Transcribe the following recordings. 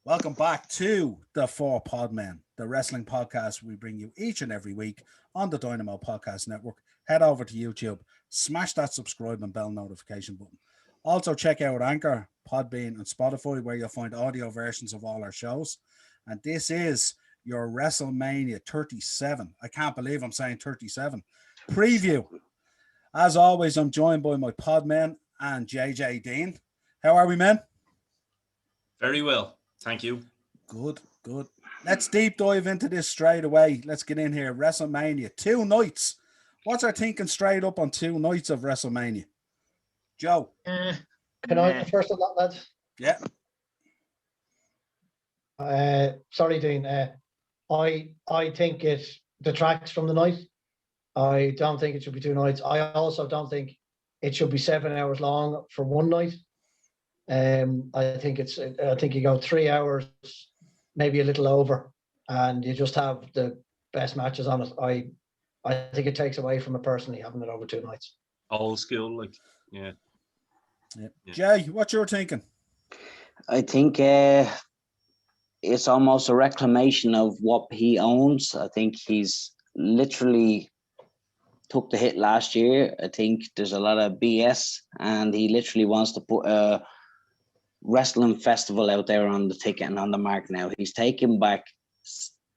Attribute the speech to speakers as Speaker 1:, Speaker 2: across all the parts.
Speaker 1: Welcome back to the Four Podmen, the wrestling podcast we bring you each and every week on the Dynamo Podcast Network. Head over to YouTube, smash that subscribe and bell notification button. Also check out Anchor, Podbean and Spotify where you'll find audio versions of all our shows. And this is your WrestleMania 37. I can't believe I'm saying 37. Preview. As always, I'm joined by my Podmen and JJ Dean. How are we, men?
Speaker 2: Very well. Thank you.
Speaker 1: Good. Let's deep dive into this straight away. Let's get in here. WrestleMania, 2 nights. What's our thinking straight up on 2 nights of WrestleMania? Joe?
Speaker 3: Can I go first on that, lads?
Speaker 1: Yeah.
Speaker 3: Sorry, Dean. I think it detracts from the night. I don't think it should be 2 nights. I also don't think it should be 7 hours long for one night. I think you go 3 hours, maybe a little over, and you just have the best matches on it. I think it takes away from it personally having it over 2 nights.
Speaker 2: Old school, yeah.
Speaker 1: Jay, what's your thinking?
Speaker 4: I think it's almost a reclamation of what he owns. I think he's literally took the hit last year. I think there's a lot of BS, and he literally wants to put a wrestling festival out there on the ticket and on the mark now. He's taking back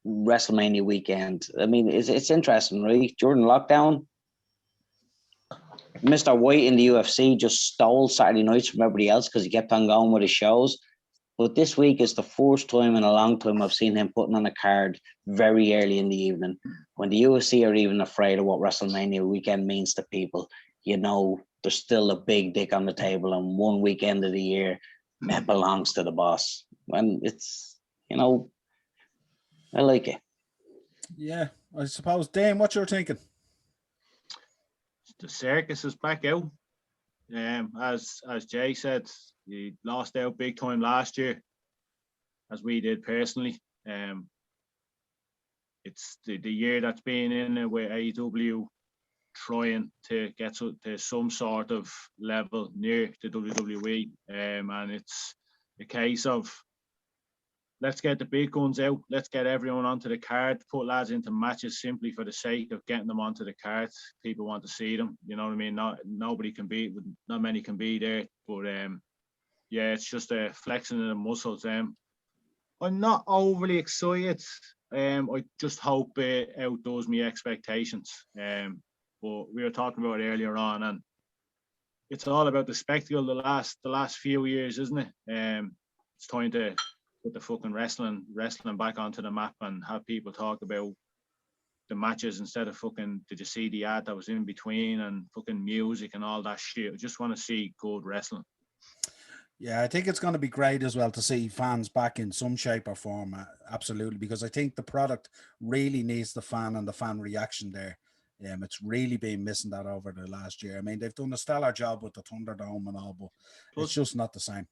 Speaker 4: WrestleMania weekend. I mean, it's interesting, right? During lockdown, Mr. White in the UFC just stole Saturday nights from everybody else because he kept on going with his shows. But this week is the first time in a long time I've seen him putting on a card very early in the evening. When the UFC are even afraid of what WrestleMania weekend means to people, you know, there's still a big dick on the table, and one weekend of the year, it belongs to the boss. And it's, you know, I like it.
Speaker 1: Yeah, I suppose. Dane, what's your thinking?
Speaker 5: The circus is back out. As Jay said, he lost out big time last year, as we did personally. It's the year that's been in it with AEW trying to get to some sort of level near the WWE, and it's a case of let's get the big guns out, let's get everyone onto the card, put lads into matches simply for the sake of getting them onto the card. People want to see them, you know what I mean? Not many can be there, but yeah, it's just flexing of the muscles. I'm not overly excited. I just hope it outdoes my expectations. But we were talking about it earlier on, and it's all about the spectacle the last few years, isn't it? It's time to put the fucking wrestling back onto the map and have people talk about the matches instead of fucking, did you see the ad that was in between and fucking music and all that shit. I just want to see good wrestling.
Speaker 1: Yeah, I think it's going to be great as well to see fans back in some shape or form. Absolutely, because I think the product really needs the fan and the fan reaction there. It's really been missing that over the last year. I mean, they've done a stellar job with the Thunderdome and all, but it's just not the same.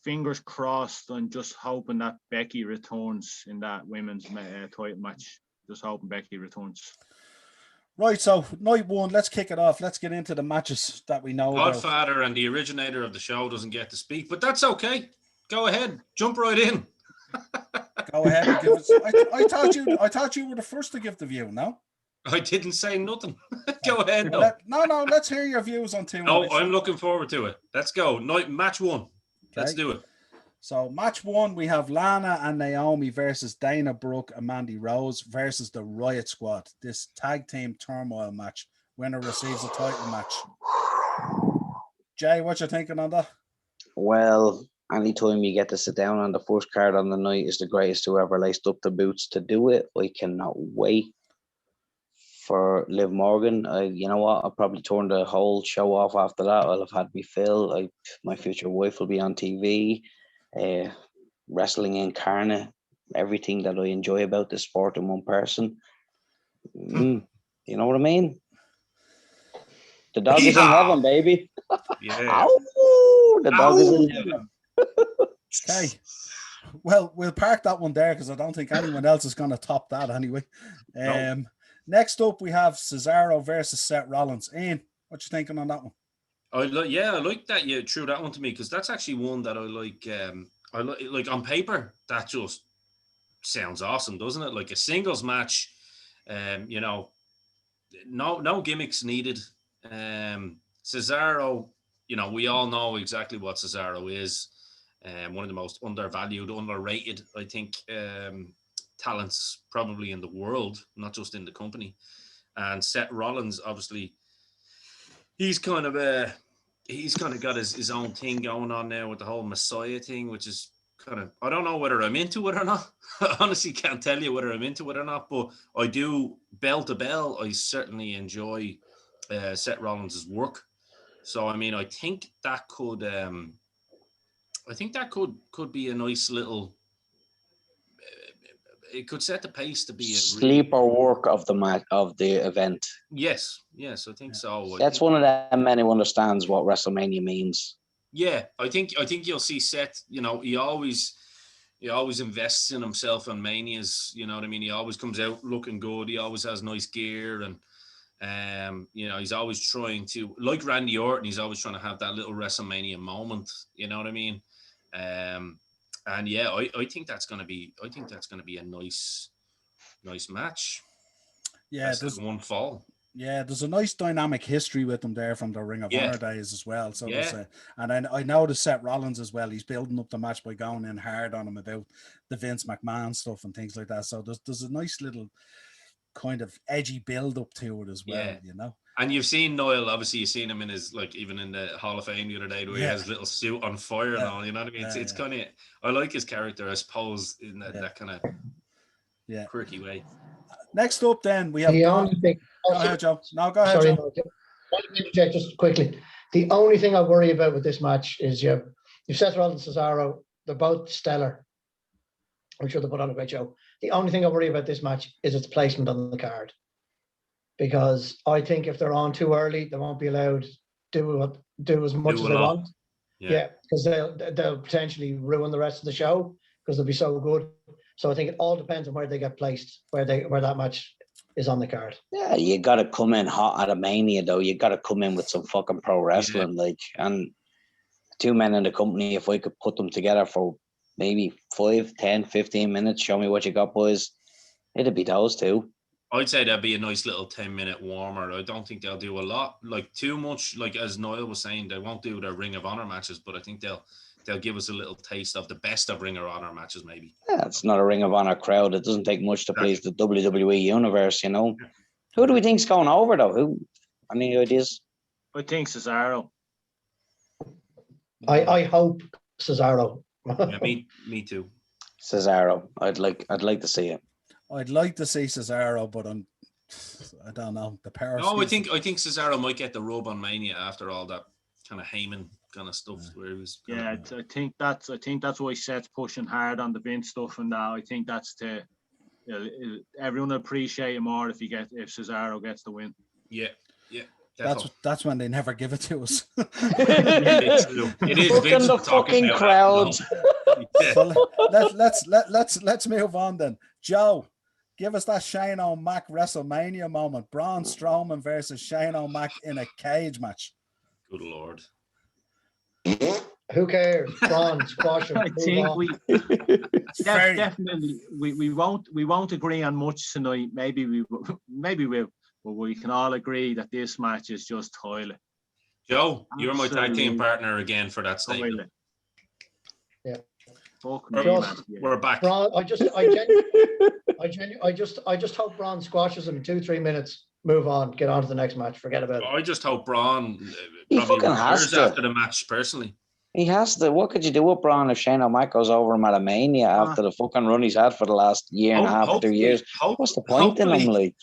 Speaker 5: Fingers crossed, and just hoping that Becky returns in that women's title match. Just hoping Becky returns.
Speaker 1: Right, so night one, let's kick it off. Let's get into the matches that we know
Speaker 2: Godfather
Speaker 1: about.
Speaker 2: And the originator of the show doesn't get to speak, but that's okay. Go ahead, jump right in.
Speaker 1: Go ahead and give us. I thought you were the first to give the view. No,
Speaker 2: I didn't say nothing. Go ahead.
Speaker 1: No. Let's hear your views on 2
Speaker 2: No,
Speaker 1: nights.
Speaker 2: I'm looking forward to it. Let's go. Match 1. Let's do it.
Speaker 1: So match 1, we have Lana and Naomi versus Dana Brooke and Mandy Rose versus the Riot Squad. This tag team turmoil match. Winner receives a title match. Jay, what you thinking on that?
Speaker 4: Well, anytime you get to sit down on the first card on the night is the greatest who ever laced up the boots to do it. I cannot wait for Liv Morgan. You know what? I'll probably turn the whole show off after that. I'll have had me fill. My future wife will be on TV. Wrestling incarnate. Everything that I enjoy about this sport in one person. You know what I mean? The dog is in heaven, baby.
Speaker 2: Yeah.
Speaker 4: Ow, the dog is in heaven.
Speaker 1: Okay. Well, we'll park that one there because I don't think anyone else is going to top that anyway.
Speaker 2: No.
Speaker 1: Next up, we have Cesaro versus Seth Rollins. Ian, what you thinking on that one?
Speaker 2: I like that you threw that one to me because that's actually one that I like. like on paper, that just sounds awesome, doesn't it? Like a singles match, you know, no gimmicks needed. Cesaro, you know, we all know exactly what Cesaro is. One of the most undervalued, underrated, I think, talents probably in the world, not just in the company. And Seth Rollins, obviously, he's kind of got his own thing going on now with the whole Messiah thing, which is kind of, I don't know whether I'm into it or not. I honestly can't tell you whether I'm into it or not, but I do, bell to bell, I certainly enjoy Seth Rollins' work. So I mean, I think that could be a nice little. It could set the pace to be a
Speaker 4: sleeper work of the match of the event.
Speaker 2: Yes, I think so.
Speaker 4: That's one of them men who understands what WrestleMania means.
Speaker 2: Yeah, I think you'll see Seth. You know, he always invests in himself on Manias. You know what I mean? He always comes out looking good. He always has nice gear, and you know, he's always trying to, like Randy Orton, he's always trying to have that little WrestleMania moment. You know what I mean? And yeah, I think that's gonna be a nice match.
Speaker 1: Yeah,
Speaker 2: there's one fall.
Speaker 1: Yeah, there's a nice dynamic history with them there from the Ring of Honor days as well. So and I noticed Seth Rollins as well. He's building up the match by going in hard on him about the Vince McMahon stuff and things like that. So there's a nice little kind of edgy build up to it as well, you know.
Speaker 2: And you've seen Noel, obviously you've seen him in his, like, even in the Hall of Fame the other day, where he has his little suit on fire and all, you know what I mean? It's kind of, I like his character, I suppose, in that kind of quirky way.
Speaker 1: Next up then, we have...
Speaker 3: The only thing...
Speaker 1: Go ahead, Joe. No, go ahead,
Speaker 3: sorry,
Speaker 1: Joe.
Speaker 3: Interject just quickly. The only thing I worry about with this match is you've Seth Rollins and Cesaro, they're both stellar. I'm sure they put on a great show. The only thing I worry about this match is its placement on the card. Because I think if they're on too early, they won't be allowed to do as much as they want. Yeah, because they'll potentially ruin the rest of the show because they'll be so good. So I think it all depends on where they get placed, where that match is on the card.
Speaker 4: Yeah, you got to come in hot at a Mania, though. You got to come in with some fucking pro wrestling, and two men in the company, if I could put them together for maybe 5, 10, 15 minutes, show me what you got, boys, it'd be those two.
Speaker 2: I'd say that'd be a nice little 10-minute warmer. I don't think they'll do a lot, like too much. Like as Noel was saying, they won't do their Ring of Honor matches, but I think they'll give us a little taste of the best of Ring of Honor matches, maybe. Yeah,
Speaker 4: it's not a Ring of Honor crowd. It doesn't take much to please the WWE universe, you know. Who do we think's going over though? Who? Any ideas?
Speaker 5: I think Cesaro.
Speaker 3: I hope Cesaro.
Speaker 2: Yeah, me too.
Speaker 4: Cesaro. I'd like to see it.
Speaker 1: I'd like to see Cesaro, but I don't know. The power.
Speaker 2: No, I think Cesaro might get the rub on Mania after all that kind of Heyman kind of stuff where he was.
Speaker 5: I think that's why Seth's pushing hard on the Vince stuff, and I think that's everyone will appreciate it more if Cesaro gets the win.
Speaker 2: Yeah.
Speaker 1: That's when they never give it to us.
Speaker 2: It is Vince
Speaker 4: the fucking crowd.
Speaker 1: So let's move on then. Joe, give us that Shane O'Mac WrestleMania moment. Braun Strowman versus Shane O'Mac in a cage match.
Speaker 2: Good Lord.
Speaker 3: Who cares? Braun, squash him.
Speaker 5: I think definitely we won't agree on much tonight. Maybe we will. But we can all agree that this match is just toilet.
Speaker 2: Joe, you're my tag team partner again for that statement.
Speaker 3: Yeah.
Speaker 2: We're back.
Speaker 3: Braun, I just hope Braun squashes him in 2-3 minutes. Move on. Get on to the next match. Forget about it.
Speaker 2: I just hope Braun
Speaker 4: probably has
Speaker 2: after the match, personally.
Speaker 4: He has to. What could you do with Braun if Shane O'Mac goes over him at a Mania after the fucking run he's had for the last year and a half, 2 years? What's the point in him, like?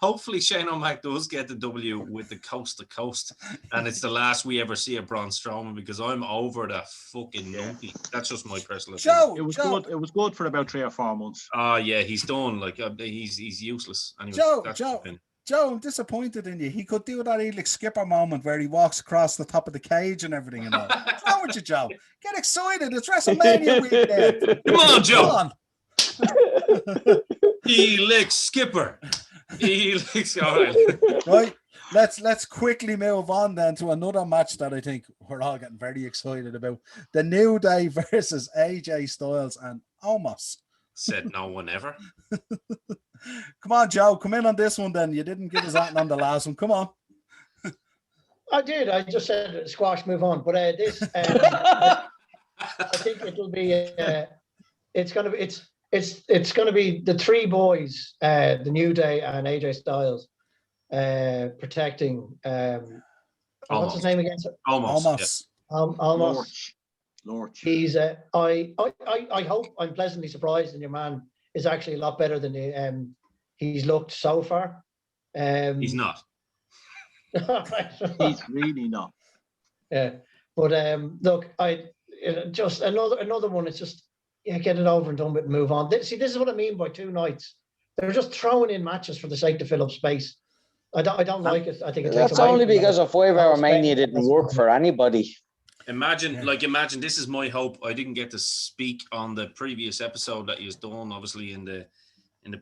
Speaker 2: Hopefully Shane O'Mac does get the W with the coast to coast, and it's the last we ever see of Braun Strowman, because I'm over that fucking numpy. That's just my personal opinion.
Speaker 5: It was good. It was good for about 3 or 4 months.
Speaker 2: Yeah, he's done. Like he's useless. Anyway,
Speaker 1: Joe, I'm disappointed in you. He could do that Elix Skipper moment where he walks across the top of the cage and everything. And all. What's wrong with you, Joe? Get excited. It's WrestleMania weekend.
Speaker 2: Come on, Joe. Elix Skipper. Elix. All right.
Speaker 1: let's quickly move on then to another match that I think we're all getting very excited about. The New Day versus AJ Styles and Omos.
Speaker 2: Said no one ever.
Speaker 1: Come on, Joe, come in on this one then. You didn't give us that on the last one. Come on.
Speaker 3: I did. I just said squash, move on. But this, I think it'll be. It's gonna be the three boys, the New Day and AJ Styles, protecting. What's his name again?
Speaker 2: Almost.
Speaker 3: Almost.
Speaker 5: Lorch.
Speaker 3: He's. I hope I'm pleasantly surprised, and your man is actually a lot better than he's looked so far.
Speaker 2: He's not.
Speaker 5: He's really not.
Speaker 3: Yeah, but look, just another one. It's just get it over and done with and move on. This is what I mean by 2 nights. They're just throwing in matches for the sake to fill up space. I don't like it. I think it takes
Speaker 4: that's only because a 5-hour Mania didn't work for anybody.
Speaker 2: Imagine, this is my hope. I didn't get to speak on the previous episode that you done, obviously in the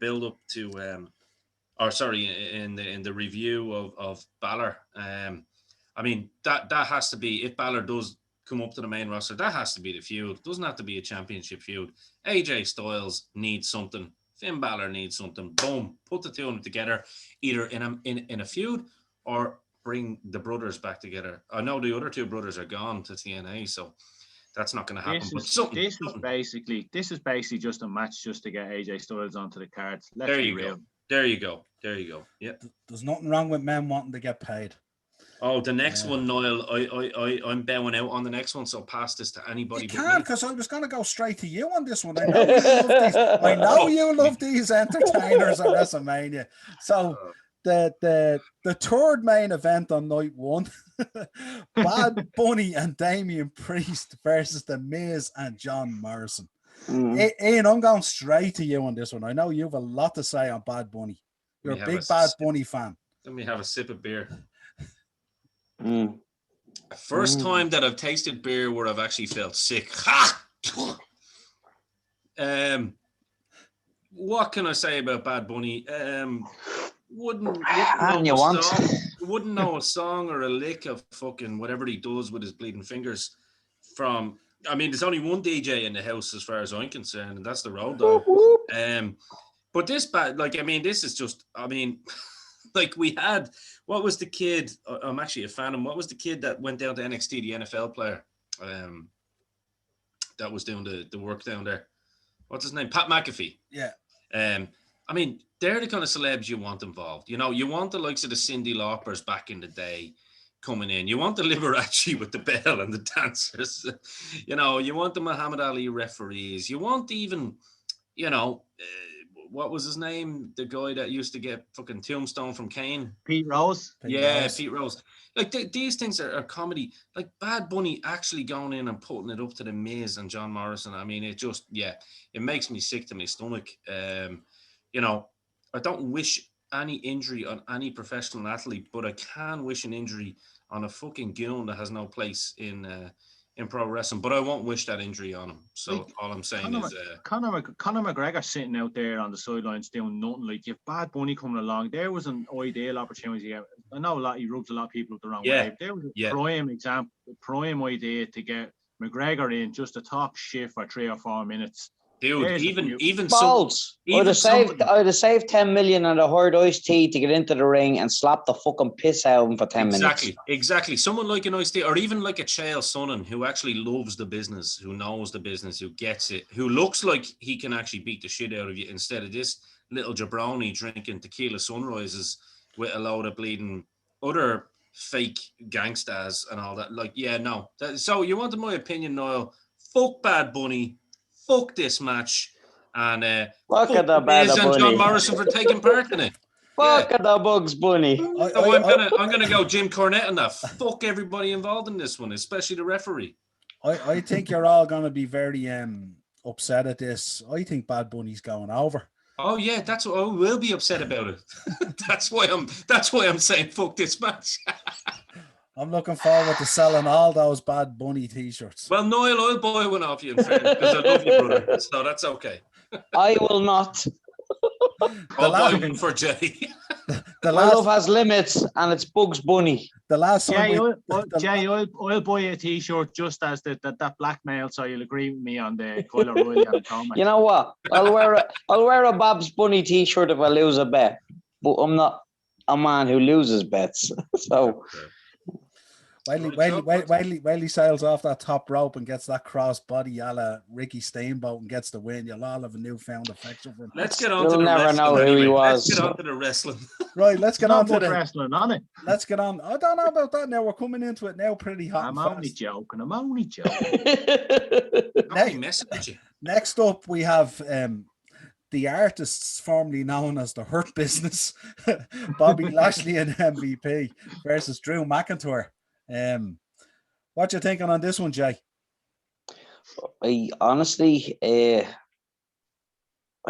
Speaker 2: build up to in the review of Balor. I mean that has to be, if Balor does come up to the main roster, that has to be the feud. It doesn't have to be a championship feud. AJ Styles needs something. Finn Balor needs something. Boom, put the two of them together, either in a feud or bring the brothers back together. I know the other 2 brothers are gone to TNA, so that's not going to happen. This is
Speaker 5: basically just a match just to get AJ Styles onto the cards.
Speaker 2: There you go. There you go. Yeah.
Speaker 1: There's nothing wrong with men wanting to get paid.
Speaker 2: Oh, the next one, Noel. I'm bowing out on the next one, so pass this to anybody.
Speaker 1: You can't, because I was going to go straight to you on this one. I know you love these entertainers at WrestleMania. So the third main event on night 1, Bad Bunny and Damian Priest versus The Miz and John Morrison. Ian, I'm going straight to you on this one. I know you have a lot to say on Bad Bunny. You're a big Bad Bunny fan.
Speaker 2: Let me have a sip of beer. First time that I've tasted beer where I've actually felt sick. What can I say about Bad Bunny? Wouldn't know a song or a lick of fucking whatever he does with his bleeding fingers from. I mean, there's only one DJ in the house as far as I'm concerned, and that's the Road Dogg. But this this is just, like we had, what was the kid? I'm actually a fan of him. What was the kid that went down to NXT, the NFL player? That was doing the work down there. What's his name? Pat McAfee.
Speaker 1: Yeah.
Speaker 2: They're the kind of celebs you want involved. You know, you want the likes of the Cyndi Laupers back in the day coming in. You want the Liberace with the bell and the dancers. You know, you want the Muhammad Ali referees. You want even, what was his name? The guy that used to get fucking Tombstone from Kane.
Speaker 5: Pete Rose.
Speaker 2: Pete Rose. Like these things are comedy. Like Bad Bunny actually going in and putting it up to the Miz and John Morrison. I mean, it just, it makes me sick to my stomach. I don't wish any injury on any professional athlete, but I can wish an injury on a fucking goon that has no place in pro wrestling. But I won't wish that injury on him. So all I'm saying is...
Speaker 5: Conor McGregor sitting out there on the sidelines doing nothing. Like, if Bad Bunny coming along, there was an ideal opportunity. I know he rubs a lot of people the wrong way. There was a prime idea to get McGregor in just to talk shit for 3 or 4 minutes.
Speaker 2: Dude, even
Speaker 4: balls. I'd have saved 10 million on the hard iced tea to get into the ring and slap the fucking piss out of him for 10 minutes.
Speaker 2: Exactly. Someone like an iced tea, or even like a Chael Sonnen who actually loves the business, who knows the business, who gets it, who looks like he can actually beat the shit out of you instead of this little jabroni drinking tequila sunrises with a load of bleeding other fake gangsters and all that. Like, so you wanted my opinion, Noel? Fuck Bad Bunny. Fuck this match, and fuck the Miz and John Morrison for taking part in it.
Speaker 4: Fuck the Bugs Bunny.
Speaker 2: I'm gonna go Jim Cornette on that. Fuck everybody involved in this one, especially the referee.
Speaker 1: I think you're all gonna be very upset at this. I think Bad Bunny's going over.
Speaker 2: Oh yeah, that's what I will be upset about it. That's why I'm saying fuck this match.
Speaker 1: I'm looking forward to selling all those Bad Bunny t-shirts.
Speaker 2: Well, Noel, I'll buy one off you in fairness, because I love you, brother. So that's okay.
Speaker 4: I will not.
Speaker 2: I'll buy one for Jay.
Speaker 1: The
Speaker 4: My love
Speaker 1: last,
Speaker 4: has limits, and it's Bugs Bunny.
Speaker 1: the last time
Speaker 5: Jay,
Speaker 1: we,
Speaker 5: I'll buy you a T-shirt just as that blackmail, so you'll agree with me on the Kyle O'Reilly and Coleman.
Speaker 4: You know what? I'll wear a Bob's Bunny T-shirt if I lose a bet, but I'm not a man who loses bets. So
Speaker 1: while he sails off that top rope and gets that cross body a la Ricky Steamboat and gets the win, you'll all have a newfound affection for him.
Speaker 2: Let's get on to
Speaker 4: You'll
Speaker 2: the
Speaker 4: never
Speaker 2: wrestling.
Speaker 4: know who he
Speaker 2: anyway.
Speaker 4: was.
Speaker 2: Let's get on to the wrestling.
Speaker 1: Right, let's get on
Speaker 5: Not
Speaker 1: to
Speaker 5: much
Speaker 1: the
Speaker 5: wrestling on it.
Speaker 1: let's get on. I don't know about that now. We're coming into it now pretty hot.
Speaker 5: I'm
Speaker 1: and
Speaker 5: only
Speaker 1: fast.
Speaker 5: joking. I'm only joking.
Speaker 2: I'll be messing with you.
Speaker 1: Next up, we have the artists formerly known as the Hurt Business, Bobby Lashley and MVP versus Drew McIntyre. What you thinking on this one, Jay?
Speaker 4: I honestly, I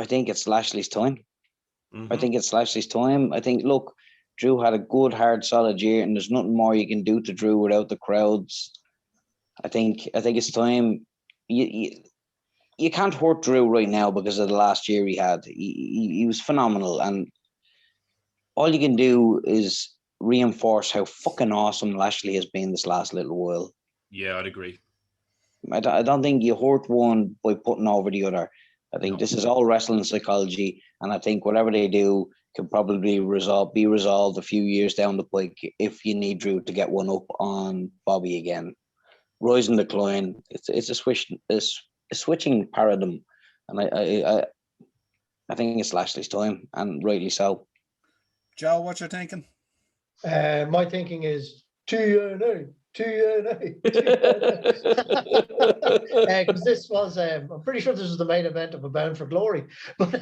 Speaker 4: think it's Lashley's time.
Speaker 2: Mm-hmm.
Speaker 4: I think it's Lashley's time. I think, look, Drew had a good, hard, solid year, and there's nothing more you can do to Drew without the crowds. I think it's time. You can't hurt Drew right now because of the last year he had. He was phenomenal, and all you can do is reinforce how fucking awesome Lashley has been this last little while.
Speaker 2: Yeah, I'd agree.
Speaker 4: I don't think you hurt one by putting over the other. I think this is all wrestling psychology, and I think whatever they do can probably be resolved a few years down the pike if you need Drew to get one up on Bobby again. Rise and decline. It's a switching paradigm, and I think it's Lashley's time, and rightly so.
Speaker 1: Joe, what you're thinking?
Speaker 3: My thinking is TNA. Because this was, I'm pretty sure this was the main event of a Bound for Glory, but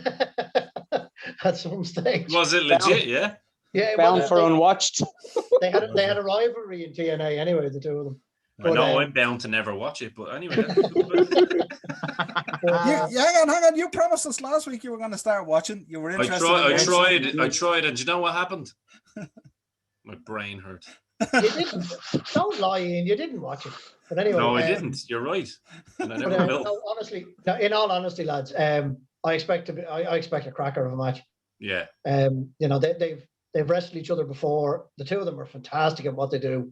Speaker 3: at some stage.
Speaker 2: Was it legit? Yeah.
Speaker 3: Yeah,
Speaker 4: Bound for Unwatched.
Speaker 3: They had a rivalry in TNA anyway, the two of them.
Speaker 2: I know I'm bound to never watch it, but anyway.
Speaker 1: Hang on. You promised us last week you were going to start watching. You were interested.
Speaker 2: I tried, and do you know what happened? My brain hurt.
Speaker 3: You didn't. Don't lie, Ian. You didn't watch it. But anyway.
Speaker 2: No, I didn't. You're right. And I never will.
Speaker 3: No, honestly, in all honesty, lads, I expect a cracker of a match.
Speaker 2: Yeah.
Speaker 3: They've wrestled each other before. The two of them are fantastic at what they do.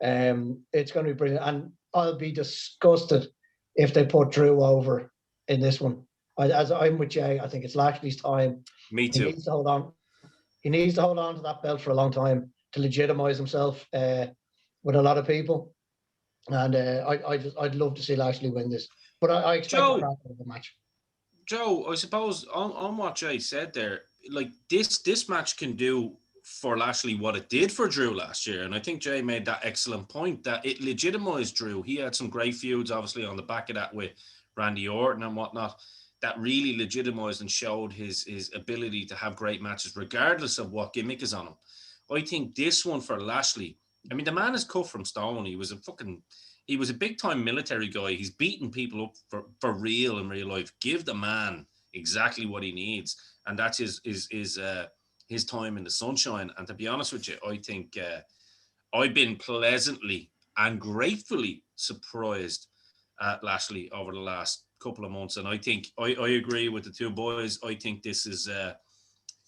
Speaker 3: It's going to be brilliant, and I'll be disgusted if they put Drew over in this one. As I'm with Jay, I think it's Lashley's time.
Speaker 2: Me too.
Speaker 3: He needs to hold on. He needs to hold on to that belt for a long time to legitimize himself with a lot of people. And I'd love to see Lashley win this, but I expect a crack of the match.
Speaker 2: Joe, I suppose on what Jay said there, like this match can do for Lashley what it did for Drew last year, and I think Jay made that excellent point that it legitimized Drew. He had some great feuds, obviously, on the back of that with Randy Orton and whatnot, that really legitimized and showed his ability to have great matches regardless of what gimmick is on him. I think this one for Lashley, I mean, the man is cut from stone. He was a big time military guy. He's beating people up for real in real life. Give the man exactly what he needs, and that's his time in the sunshine. And to be honest with you, I think I've been pleasantly and gratefully surprised at Lashley over the last couple of months. And I think I agree with the two boys. I think this is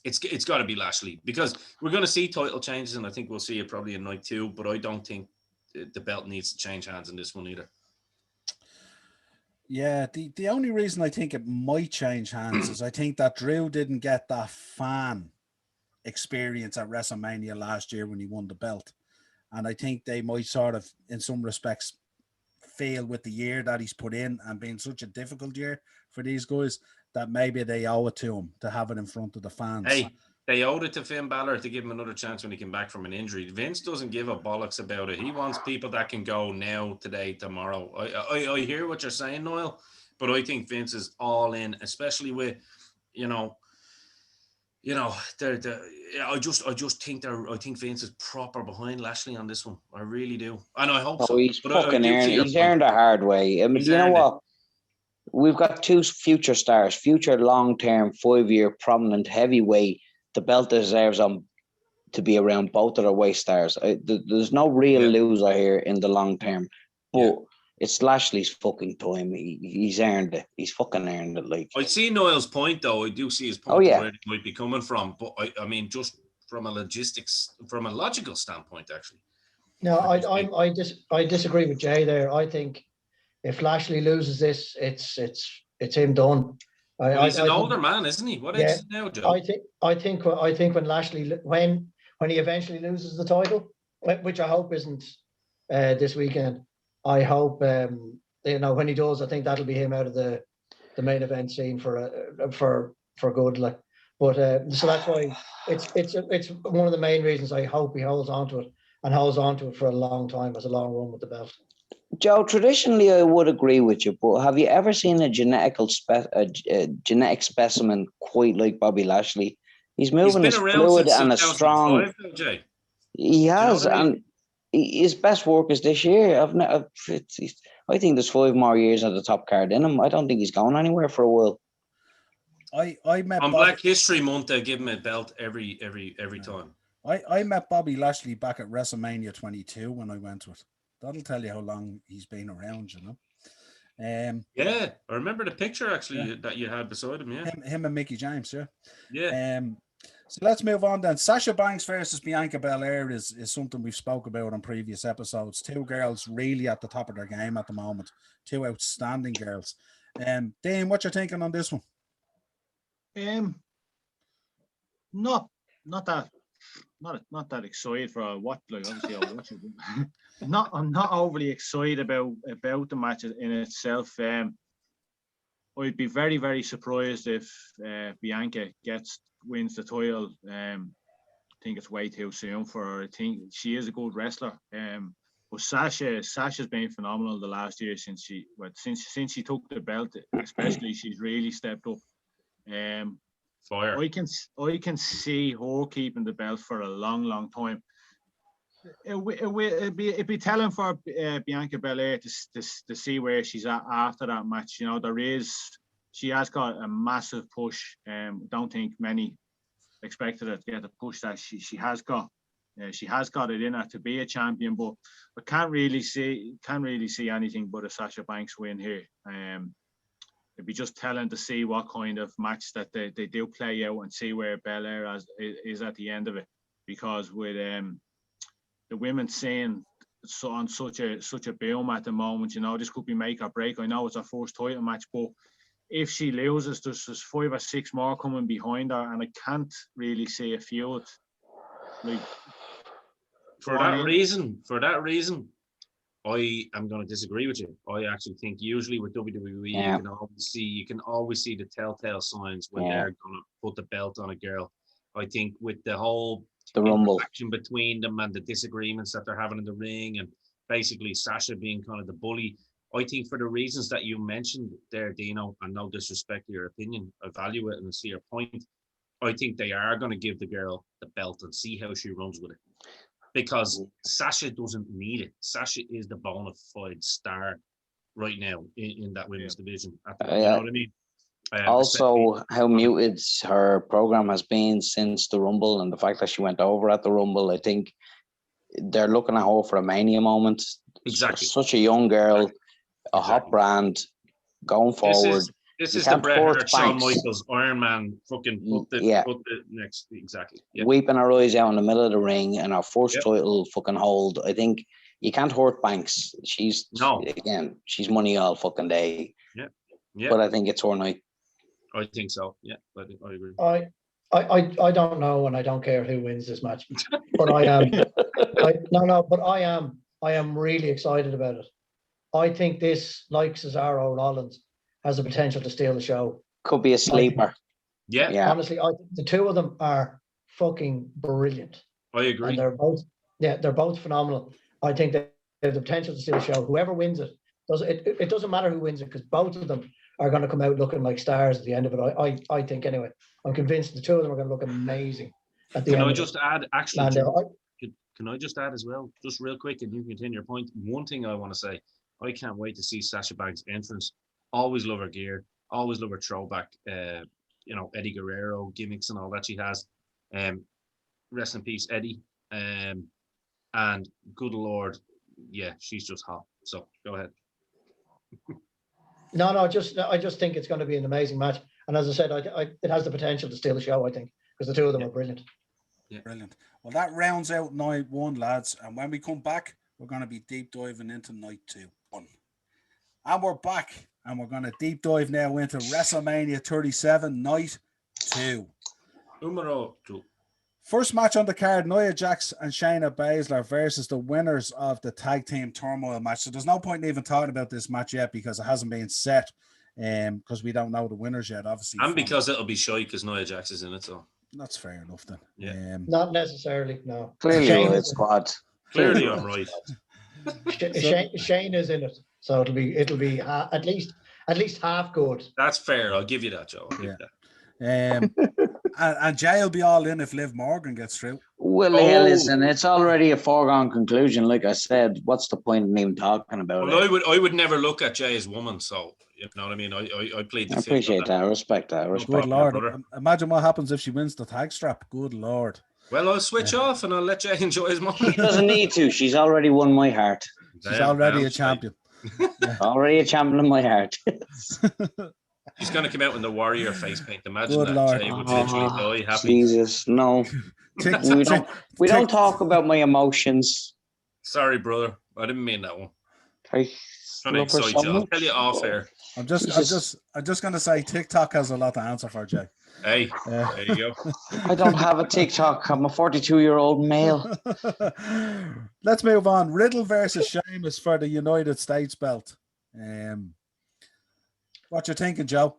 Speaker 2: it's got to be Lashley, because we're going to see title changes, and I think we'll see it probably in night 2, but I don't think the belt needs to change hands in this one either.
Speaker 1: Yeah, the only reason I think it might change hands is I think that Drew didn't get that fan experience at WrestleMania last year when he won the belt. And I think they might sort of, in some respects, fail with the year that he's put in and being such a difficult year for these guys that maybe they owe it to him to have it in front of the fans.
Speaker 2: Hey, they owed it to Finn Balor to give him another chance when he came back from an injury. Vince doesn't give a bollocks about it. He wants people that can go now, today, tomorrow. I hear what you're saying, Noel, but I think Vince is all in, especially with, I think Vince is proper behind Lashley on this one. I really do, and I hope so.
Speaker 4: He's fucking earned. He's earned the hard way. I mean, you know what? We've got two future stars, future long-term, 5-year prominent heavyweight. The belt deserves them to be around both of their weight stars. There's no real loser here in the long term, but it's Lashley's fucking time. He's earned it. He's fucking earned it. Like,
Speaker 2: I see Niall's point, though. I do see his point.
Speaker 4: Oh, yeah.
Speaker 2: Where it might be coming from, but I mean, just from a logical standpoint, actually.
Speaker 3: No, I disagree with Jay there. I think if Lashley loses this, it's him done.
Speaker 2: Well, he's an older man, isn't he? What age is he now, Joe?
Speaker 3: I think when Lashley when he eventually loses the title, which I hope isn't this weekend. I hope when he does, I think that'll be him out of the main event scene for good. Like, but so that's why it's one of the main reasons I hope he holds on to it and holds on to it for a long time, as a long run with the belt.
Speaker 4: Joe, traditionally I would agree with you, but have you ever seen a genetic specimen quite like Bobby Lashley? He's moving as fluid and as strong.
Speaker 2: Jay.
Speaker 4: He has, and his best work is this year. I think there's 5 more years at the top card in him. I don't think he's going anywhere for a while.
Speaker 1: I met
Speaker 2: on Black History Month. They give him a belt every time.
Speaker 1: I met Bobby Lashley back at WrestleMania 22 when I went to it. That'll tell you how long he's been around, you know.
Speaker 2: Yeah, I remember the picture actually that you had beside him. Yeah,
Speaker 1: him and Mickey James.
Speaker 2: Yeah.
Speaker 1: So let's move on then. Sasha Banks versus Bianca Bel Air is something we've spoke about on previous episodes. 2 girls really at the top of their game at the moment. 2 outstanding girls. Dane, what you thinking on this one?
Speaker 5: Not that excited for what, like, obviously I'll watch it. I'm not overly excited about the match in itself. I'd be very, very surprised if Bianca wins the title. I think it's way too soon for her. I think she is a good wrestler. But Sasha's been phenomenal the last year since she took the belt, especially. She's really stepped up.
Speaker 2: Fire.
Speaker 5: I can see her keeping the belt for a long, long time. It'd be telling for Bianca Bel Air to see where she's at after that match. You know, she has got a massive push. Don't think many expected her to get the push that she has got. She has got it in her to be a champion, but I can't really see anything but a Sasha Banks win here. It'd be just telling to see what kind of match that they do play out and see where Bel Air is at the end of it. Because with the women seeing on such a boom at the moment, you know, this could be make or break. I know it's her first title match, but if she loses, there's 5 or 6 more coming behind her, and I can't really see a feud. Like,
Speaker 2: for that reason, I am going to disagree with you. I actually think usually with WWE, you can always see the telltale signs when they're going to put the belt on a girl. I think with the whole
Speaker 4: Rumble
Speaker 2: interaction between them and the disagreements that they're having in the ring, and basically Sasha being kind of the bully, I think for the reasons that you mentioned there, Dino, and no disrespect to your opinion, I value it and I see your point. I think they are going to give the girl the belt and see how she runs with it. Because Sasha doesn't need it. Sasha is the bona fide star right now in that women's division. You know what I mean?
Speaker 4: Also, how muted her program has been since the Rumble, and the fact that she went over at the Rumble, I think they're looking at her for a Mania moment.
Speaker 2: Exactly.
Speaker 4: Such a young girl, a hot brand, going forward.
Speaker 2: This is the Bret Hart, Shawn Michaels, Iron Man, fucking put the next, exactly. Yeah.
Speaker 4: Weeping her eyes out in the middle of the ring and her first title fucking hold. I think you can't hurt Banks. She's money all fucking day.
Speaker 2: Yeah.
Speaker 4: But I think it's her night.
Speaker 2: I think so. Yeah, I agree.
Speaker 3: I don't know, and I don't care who wins this match, but I am. I am really excited about it. I think this, like Cesaro Rollins, has the potential to steal the show.
Speaker 4: Could be a sleeper.
Speaker 2: Yeah.
Speaker 3: Honestly, I think the 2 of them are fucking brilliant.
Speaker 2: I agree.
Speaker 3: And they're both phenomenal. I think they have the potential to steal the show. Whoever wins it, it doesn't matter who wins it, because both of them are going to come out looking like stars at the end of it. I think anyway. I'm convinced the 2 of them are going to look amazing at the end.
Speaker 2: Can I just add, actually,
Speaker 3: can
Speaker 2: I just add as well, just real quick, and you can continue your point. One thing I want to say, I can't wait to see Sasha Banks' entrance. Always love her gear. Always love her throwback, Eddie Guerrero gimmicks and all that she has. Rest in peace, Eddie. And good Lord, yeah, she's just hot. So go ahead.
Speaker 3: No, I just think it's going to be an amazing match. And as I said, it has the potential to steal the show, I think, because the two of them are brilliant.
Speaker 1: Yeah. Brilliant. Well, that rounds out night 1, lads. And when we come back, we're going to be deep diving into night 2. And we're back. And we're going to deep dive now into WrestleMania 37, night 2.
Speaker 2: Numero 2.
Speaker 1: First match on the card, Noya Jax and Shaina Basler versus the winners of the tag team turmoil match. So there's no point in even talking about this match yet because it hasn't been set because we don't know the winners yet, obviously.
Speaker 2: And because it'll be shy because Noya Jax is in it, so.
Speaker 1: That's fair enough then.
Speaker 2: Yeah.
Speaker 3: Not necessarily, no.
Speaker 4: Clearly it's squad.
Speaker 2: Clearly I'm right.
Speaker 3: Shane is in it, so it'll be at least half good.
Speaker 2: That's fair. I'll give you that, Joe. I'll give you that.
Speaker 1: And Jay will be all in if Liv Morgan gets through.
Speaker 4: Well, listen, it's already a foregone conclusion. Like I said, what's the point in even talking about it?
Speaker 2: I would never look at Jay as woman, so you know what I mean. I played the.
Speaker 4: I appreciate that. I respect that.
Speaker 1: Good Lord! Imagine what happens if she wins the tag strap. Good Lord!
Speaker 2: Well, I'll switch off and I'll let Jay enjoy his moment.
Speaker 4: She doesn't need to. She's already won my heart.
Speaker 1: She's already a champion.
Speaker 4: Already a champion in my heart.
Speaker 2: She's going to come out in the warrior face paint. Imagine
Speaker 1: Good
Speaker 2: that.
Speaker 1: Lord.
Speaker 2: Jay would literally die happy.
Speaker 4: Jesus, no. We don't talk about my emotions.
Speaker 2: Sorry, brother. I didn't mean that one.
Speaker 4: I
Speaker 2: Trying to excite you. I'll tell you off air.
Speaker 1: I'm just going to say TikTok has a lot to answer for, Jay.
Speaker 2: Hey, there you go.
Speaker 4: I don't have a TikTok. I'm a 42-year-old male.
Speaker 1: Let's move on. Riddle versus Sheamus for the United States belt. What you thinking, Joe?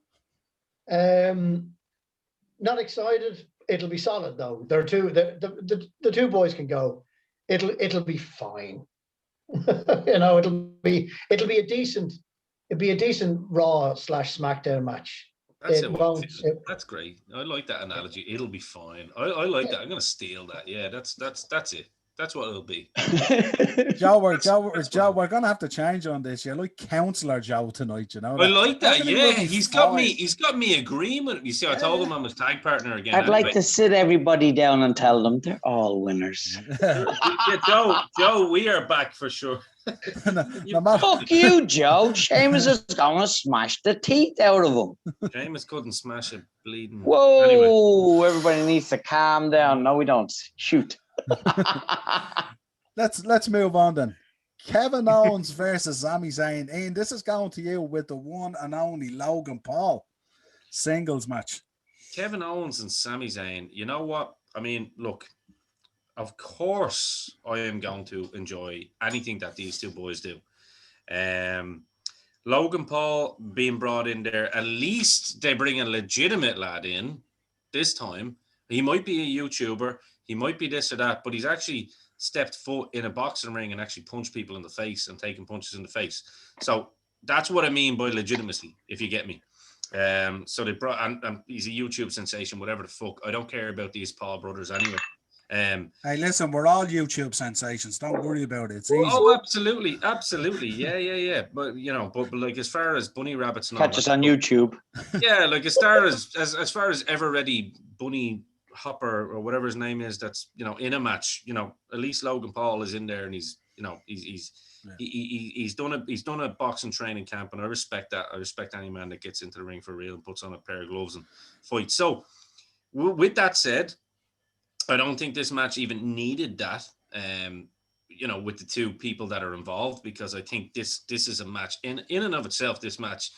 Speaker 3: Not excited. It'll be solid though. The two boys can go. It'll be fine. It'll be a decent Raw / SmackDown match.
Speaker 2: That's great. I like that analogy. It'll be fine. I like that. I'm gonna steal that. Yeah, that's it. That's what it'll be.
Speaker 1: Joe, we're gonna have to change on this. You're like Counselor Joe tonight, you know.
Speaker 2: I like that. Yeah, he's got me agreeing with it. You see, I told him I'm his tag partner again.
Speaker 4: I'd like to sit everybody down and tell them they're all winners.
Speaker 2: Yeah, Joe, we are back for sure.
Speaker 4: Fuck you, Joe. Sheamus is gonna smash the teeth out of him.
Speaker 2: Sheamus couldn't smash a bleeding.
Speaker 4: Whoa!
Speaker 2: Anyway.
Speaker 4: Everybody needs to calm down. No, we don't. Shoot.
Speaker 1: Let's move on then. Kevin Owens versus Sami Zayn. Ian, this is going to you with the one and only Logan Paul singles match.
Speaker 2: Kevin Owens and Sami Zayn. You know what? I mean, look. Of course, I am going to enjoy anything that these two boys do. Logan Paul being brought in there. At least they bring a legitimate lad in this time. He might be a YouTuber. He might be this or that, but he's actually stepped foot in a boxing ring and actually punched people in the face and taken punches in the face. So that's what I mean by legitimacy, if you get me. So they brought, and he's a YouTube sensation, whatever the fuck. I don't care about these Paul brothers anyway.
Speaker 1: Hey, listen, we're all YouTube sensations. Don't worry about it. It's easy.
Speaker 2: Oh, absolutely. Yeah. But but like as far as bunny rabbits, and
Speaker 4: catch us on YouTube.
Speaker 2: Yeah, like as far as ever ready bunny hopper or whatever his name is, that's in a match. At least Logan Paul is in there, and he's done a boxing training camp, and I respect that. I respect any man that gets into the ring for real and puts on a pair of gloves and fights. So, with that said, I don't think this match even needed that, with the two people that are involved, because I think this is a match in and of itself. This match,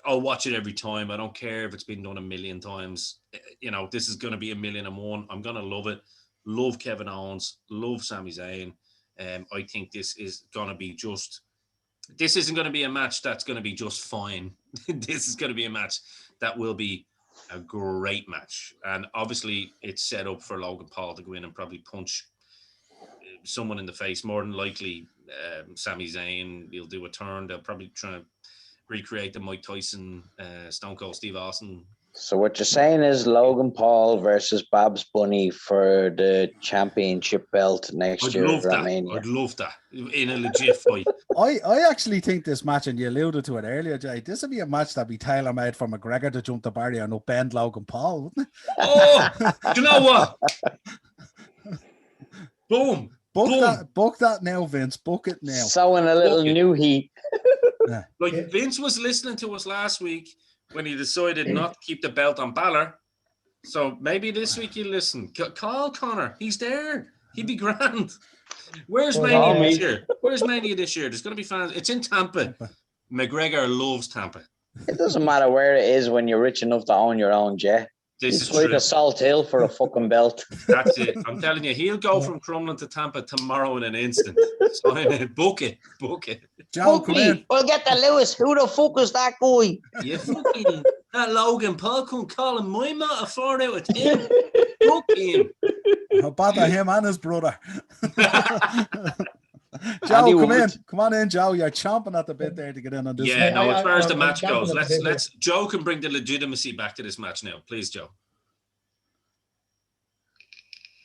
Speaker 2: I'll watch it every time. I don't care if it's been done a million times. This is going to be 1,000,001. I'm going to love it. Love Kevin Owens. Love Sami Zayn. I think this is going to be this isn't going to be a match that's going to be just fine. This is going to be a match that will be a great match, and obviously it's set up for Logan Paul to go in and probably punch someone in the face. More than likely, Sami Zayn, he'll do a turn. They'll probably try to recreate the Mike Tyson, Stone Cold Steve Austin.
Speaker 4: So what you're saying is Logan Paul versus Babs Bunny for the championship belt next year at WrestleMania.
Speaker 2: I'd love that in a legit fight.
Speaker 1: I actually think this match, and you alluded to it earlier, Jay, this would be a match that'd be tailor-made for McGregor to jump the barrier and upend Logan Paul, wouldn't it?
Speaker 2: Oh, do you know what? Boom.
Speaker 1: Book that now, Vince. Book it now.
Speaker 4: Sowing a little new heat.
Speaker 2: Like
Speaker 3: Yeah.
Speaker 2: Vince was listening to us last week when he decided not to keep the belt on Balor. So maybe this week you listen. Call Connor. He's there. He'd be grand. Where's
Speaker 3: Well,
Speaker 2: Mania
Speaker 4: me.
Speaker 2: this year? Where's Mania this year? There's going to be fans. It's in Tampa. McGregor loves Tampa.
Speaker 4: It doesn't matter where it is when you're rich enough to own your own jet.
Speaker 2: This
Speaker 4: He's
Speaker 2: is
Speaker 4: flew
Speaker 2: true.
Speaker 4: to Salt Hill for a fucking belt.
Speaker 2: That's it. I'm telling you, he'll go from Crumlin to Tampa tomorrow in an instant. Sign it. Book it.
Speaker 1: Joe,
Speaker 4: Fuck
Speaker 1: come
Speaker 4: me.
Speaker 1: in.
Speaker 4: We'll get the Lewis. Who the fuck is that guy?
Speaker 2: You fucking that Logan Paul couldn't call him my mate a 4 out of 10. Fuck him.
Speaker 1: How bother him and his brother. Joe,
Speaker 4: Andy
Speaker 1: come in.
Speaker 4: Wood.
Speaker 1: Come on in, Joe. You're chomping at the bit there to get in on this.
Speaker 2: Yeah,
Speaker 1: one.
Speaker 2: no, as far as the
Speaker 3: I'm
Speaker 2: match
Speaker 3: jumping
Speaker 2: goes,
Speaker 3: at the bit
Speaker 2: let's Joe can bring the legitimacy back to this match now. Please, Joe.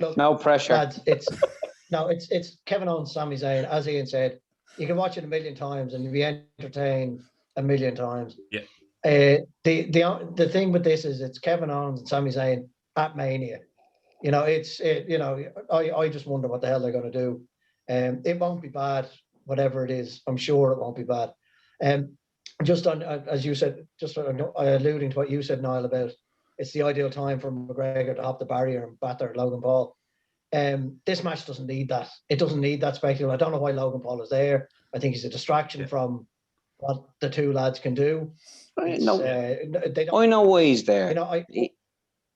Speaker 3: Look,
Speaker 4: No pressure.
Speaker 3: lads, it's Kevin Owens, Sami Zayn. As Ian said, you can watch it a million times and you'll be entertained a million times.
Speaker 2: Yeah.
Speaker 3: The thing with this is it's Kevin Owens and Sami Zayn at Mania. You know, I just wonder what the hell they're going to do. It won't be bad, whatever it is. I'm sure it won't be bad. Just on, as you said, just alluding to what you said, Niall, about it's the ideal time for McGregor to hop the barrier and batter Logan Paul. This match doesn't need that. It doesn't need that spectacle. I don't know why Logan Paul is there. I think he's a distraction from what the two lads can do.
Speaker 4: I
Speaker 3: They don't.
Speaker 4: I know why he's there.
Speaker 3: You know,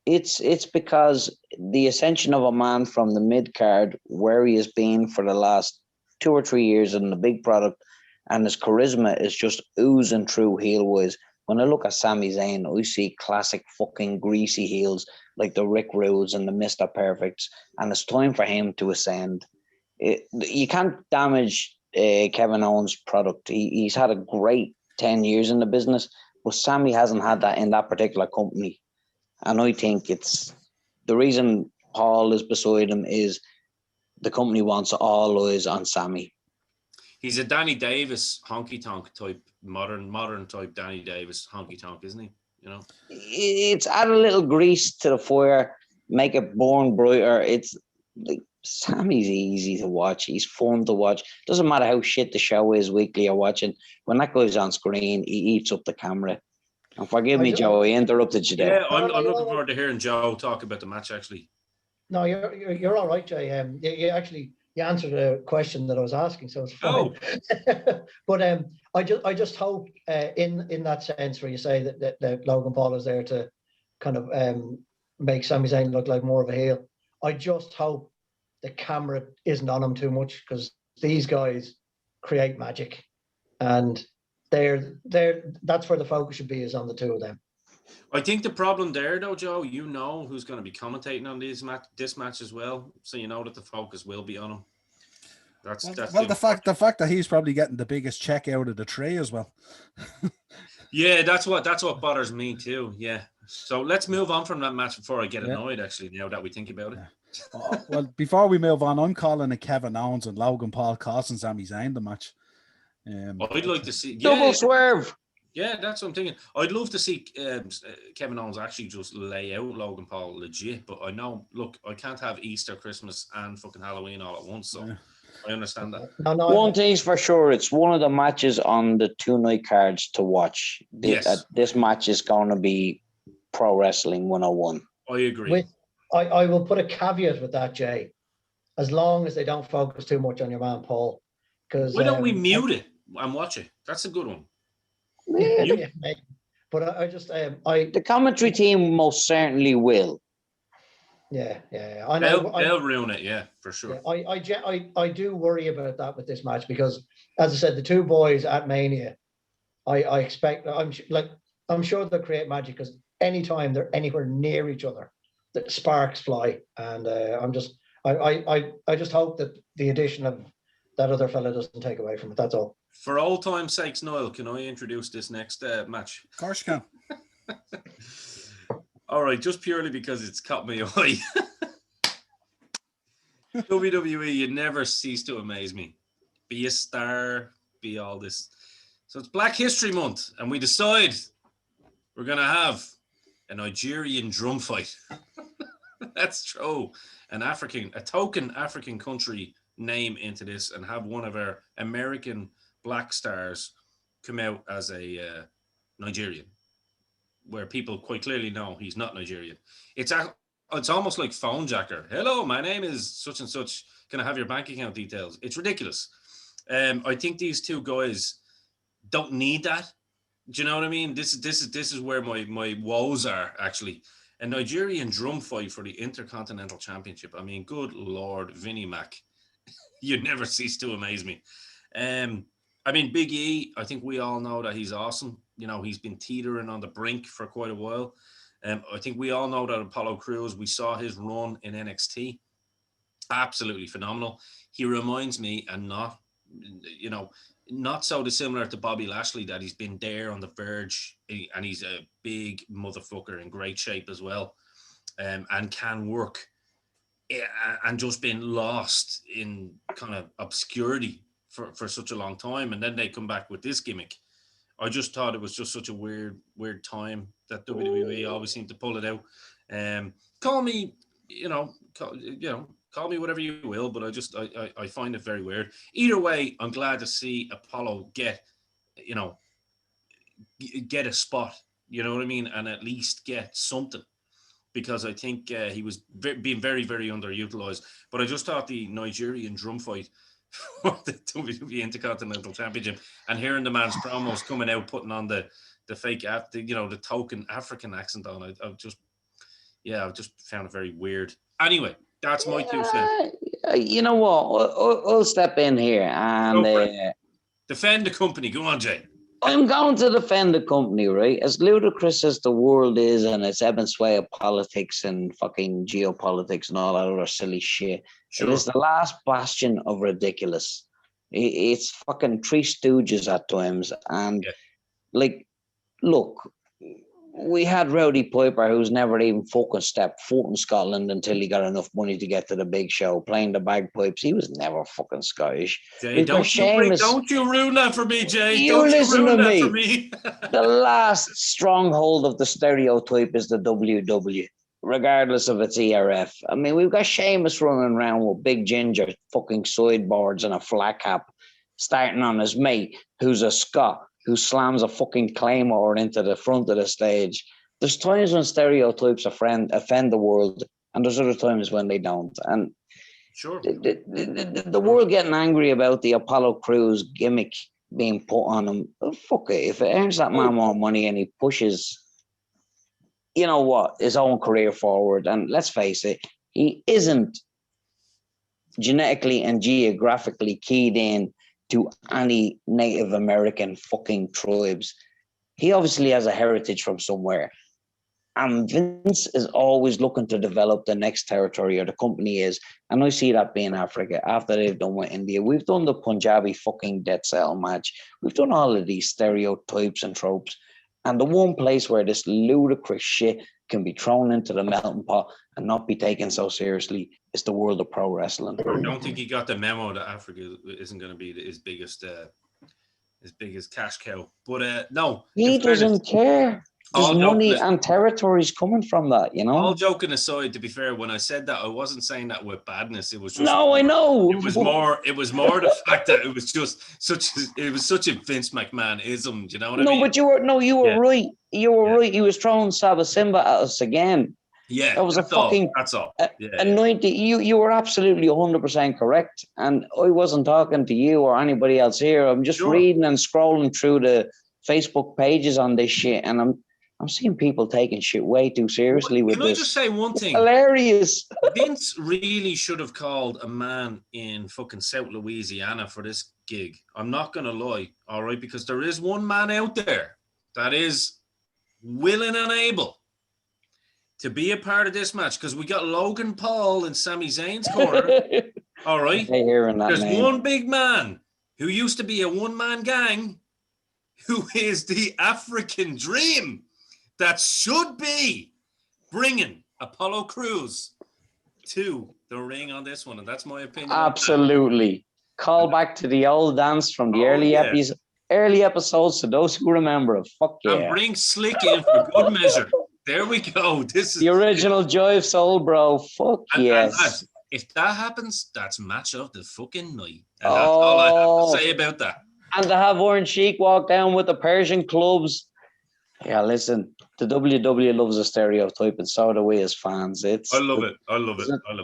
Speaker 4: It's because the ascension of a man from the mid card, where he has been for the last 2 or 3 years in the big product, and his charisma is just oozing through heel wise. When I look at Sami Zayn, I see classic fucking greasy heels like the Rick Rudes and the Mr. Perfects, and it's time for him to ascend. You can't damage Kevin Owens' product. He's had a great 10 years in the business, but Sami hasn't had that in that particular company. And I think it's the reason Paul is beside him is the company wants all eyes on Sami.
Speaker 2: He's a Danny Davis honky tonk type, modern type Danny Davis honky tonk, isn't he? You know,
Speaker 4: It's add a little grease to the fire, make it burn brighter. It's like Sami's easy to watch. He's fun to watch. Doesn't matter how shit the show is weekly you're watching. When that guy's on screen, he eats up the camera. And forgive me, Joe, I interrupted you there.
Speaker 2: yeah, I'm looking forward to hearing Joe talk about the match. Actually,
Speaker 3: no, you're all right, Jay. You answered a question that I was asking, so it's fine.
Speaker 2: Oh.
Speaker 3: But I just hope in that sense where you say that Logan Paul is there to kind of make Sami Zayn look like more of a heel. I just hope the camera isn't on him too much, because these guys create magic, and that's where the focus should be, is on the two of them.
Speaker 2: I think the problem there, though, Joe, you know who's going to be commentating on this match as well, so you know that the focus will be on him. That's
Speaker 1: the fact that he's probably getting the biggest check out of the tray as well.
Speaker 2: Yeah, that's what bothers me too. Yeah. So let's move on from that match before I get annoyed. Actually, now that we think about it.
Speaker 1: Well, before we move on, I'm calling it Kevin Owens and Logan Paul costing Sami Zayn the match.
Speaker 2: I'd like to see
Speaker 4: Double swerve.
Speaker 2: Yeah, that's what I'm thinking. I'd love to see Kevin Owens actually just lay out Logan Paul legit, but I know, look, I can't have Easter, Christmas, and fucking Halloween all at once, so I understand that.
Speaker 3: No,
Speaker 4: One thing's for sure, it's one of the matches on the 2-night cards to watch. This match is going to be Pro Wrestling 101.
Speaker 2: I agree.
Speaker 3: I will put a caveat with that, Jay, as long as they don't focus too much on your man Paul. Because
Speaker 2: why don't we mute it and watch it? That's a good one.
Speaker 3: Yeah, but I just
Speaker 4: the commentary team most certainly will.
Speaker 3: Yeah, I know
Speaker 2: they'll ruin it. Yeah, for sure.
Speaker 3: Yeah, I do worry about that with this match, because, as I said, the two boys at Mania, I expect, I'm sure they'll create magic, because anytime they're anywhere near each other, the sparks fly, and I just hope that the addition of that other fella doesn't take away from it. That's all.
Speaker 2: For old time's sakes, Noel, can I introduce this next match?
Speaker 1: Of course you can.
Speaker 2: All right, just purely because it's caught my eye. WWE, you never cease to amaze me. Be a star, be all this. So it's Black History Month, and we decide we're going to have a Nigerian drum fight. Let's throw a token African country name into this and have one of our American black stars come out as a Nigerian, where people quite clearly know he's not Nigerian. It's almost like phone jacker. Hello, my name is such and such. Can I have your bank account details? It's ridiculous. I think these two guys don't need that. Do you know what I mean? This is where my woes are, actually. A Nigerian drum fight for the Intercontinental Championship. I mean, good Lord, Vinnie Mac. You never cease to amaze me. I mean, Big E, I think we all know that he's awesome. You know, he's been teetering on the brink for quite a while. I think we all know that Apollo Crews, we saw his run in NXT. Absolutely phenomenal. He reminds me, and not so dissimilar to Bobby Lashley, that he's been there on the verge, and he's a big motherfucker in great shape as well, and can work, and just been lost in kind of obscurity for such a long time. And then they come back with this gimmick. I just thought it was just such a weird time that WWE always seemed to pull it out. Call me whatever you will, but I find it very weird. Either way, I'm glad to see Apollo get a spot, you know what I mean, and at least get something, because I think he was being very, very underutilized. But I just thought the Nigerian drum fight for the WWE Intercontinental Championship, and hearing the man's promos coming out, putting on the fake, the token African accent on, I've just found it very weird. Anyway, that's my 2 cents.
Speaker 4: You know what? I'll step in here and
Speaker 2: defend the company. Go on, Jay.
Speaker 4: I'm going to defend the company, right? As ludicrous as the world is, and its ebb and sway of politics and fucking geopolitics and all that other silly shit, It is the last bastion of ridiculous. It's fucking Three Stooges at times. And, look, we had Rowdy Piper, who's never even fucking stepped foot in Scotland until he got enough money to get to the big show, playing the bagpipes. He was never fucking Scottish.
Speaker 2: Jay, don't you ruin that for me, Jay.
Speaker 4: You listen to me. The last stronghold of the stereotype is the WW, regardless of its ERF. I mean, we've got Sheamus running around with big ginger fucking sideboards and a flat cap, starting on his mate, who's a Scot, who slams a fucking claymore into the front of the stage. There's times when stereotypes offend the world, and there's other times when they don't. And
Speaker 2: sure,
Speaker 4: the world getting angry about the Apollo Crews gimmick being put on him. Oh, fuck it. If it earns that man more money and he pushes, you know what, his own career forward, and let's face it, he isn't genetically and geographically keyed in to any Native American fucking tribes. He obviously has a heritage from somewhere. And Vince is always looking to develop the next territory, or the company is. And I see that being Africa after they've done with India. We've done the Punjabi fucking death cell match. We've done all of these stereotypes and tropes. And the one place where this ludicrous shit can be thrown into the melting pot and not be taken so seriously is the world of pro wrestling.
Speaker 2: I don't think he got the memo that Africa isn't going to be his biggest cash cow. But no,
Speaker 4: he doesn't care. There's money and territories coming from that, you know.
Speaker 2: All joking aside, to be fair, when I said that, I wasn't saying that with badness. It was just
Speaker 4: I know.
Speaker 2: It was more the fact that it was just such a Vince McMahon-ism. Do you know what I mean?
Speaker 4: But you were right. You were right. He was throwing Simba at us again.
Speaker 2: Yeah,
Speaker 4: that was
Speaker 2: that's all.
Speaker 4: A 90. You were absolutely 100% correct, and I wasn't talking to you or anybody else here. I'm just reading and scrolling through the Facebook pages on this shit, and I'm seeing people taking shit way too seriously with this.
Speaker 2: Can I just say one thing?
Speaker 4: Hilarious.
Speaker 2: Vince really should have called a man in fucking South Louisiana for this gig. I'm not going to lie, all right? Because there is one man out there that is willing and able to be a part of this match, because we got Logan Paul in Sami Zayn's corner, all right? There's one big man who used to be a one-man gang, who is the African Dream, that should be bringing Apollo Crews to the ring on this one, and that's my opinion.
Speaker 4: Absolutely. Call back to the old dance from the early episodes, to those who remember it. Fuck yeah.
Speaker 2: And bring Slick in for good measure. There we go. This is
Speaker 4: the original Joy of Soul, bro. Fuck yes.
Speaker 2: And if that happens, that's match of the fucking night. And that's all I have to say about that.
Speaker 4: And to have Orange Sheik walk down with the Persian clubs. Yeah, listen, the WWE loves a stereotype, and so do we as fans.
Speaker 2: I love it.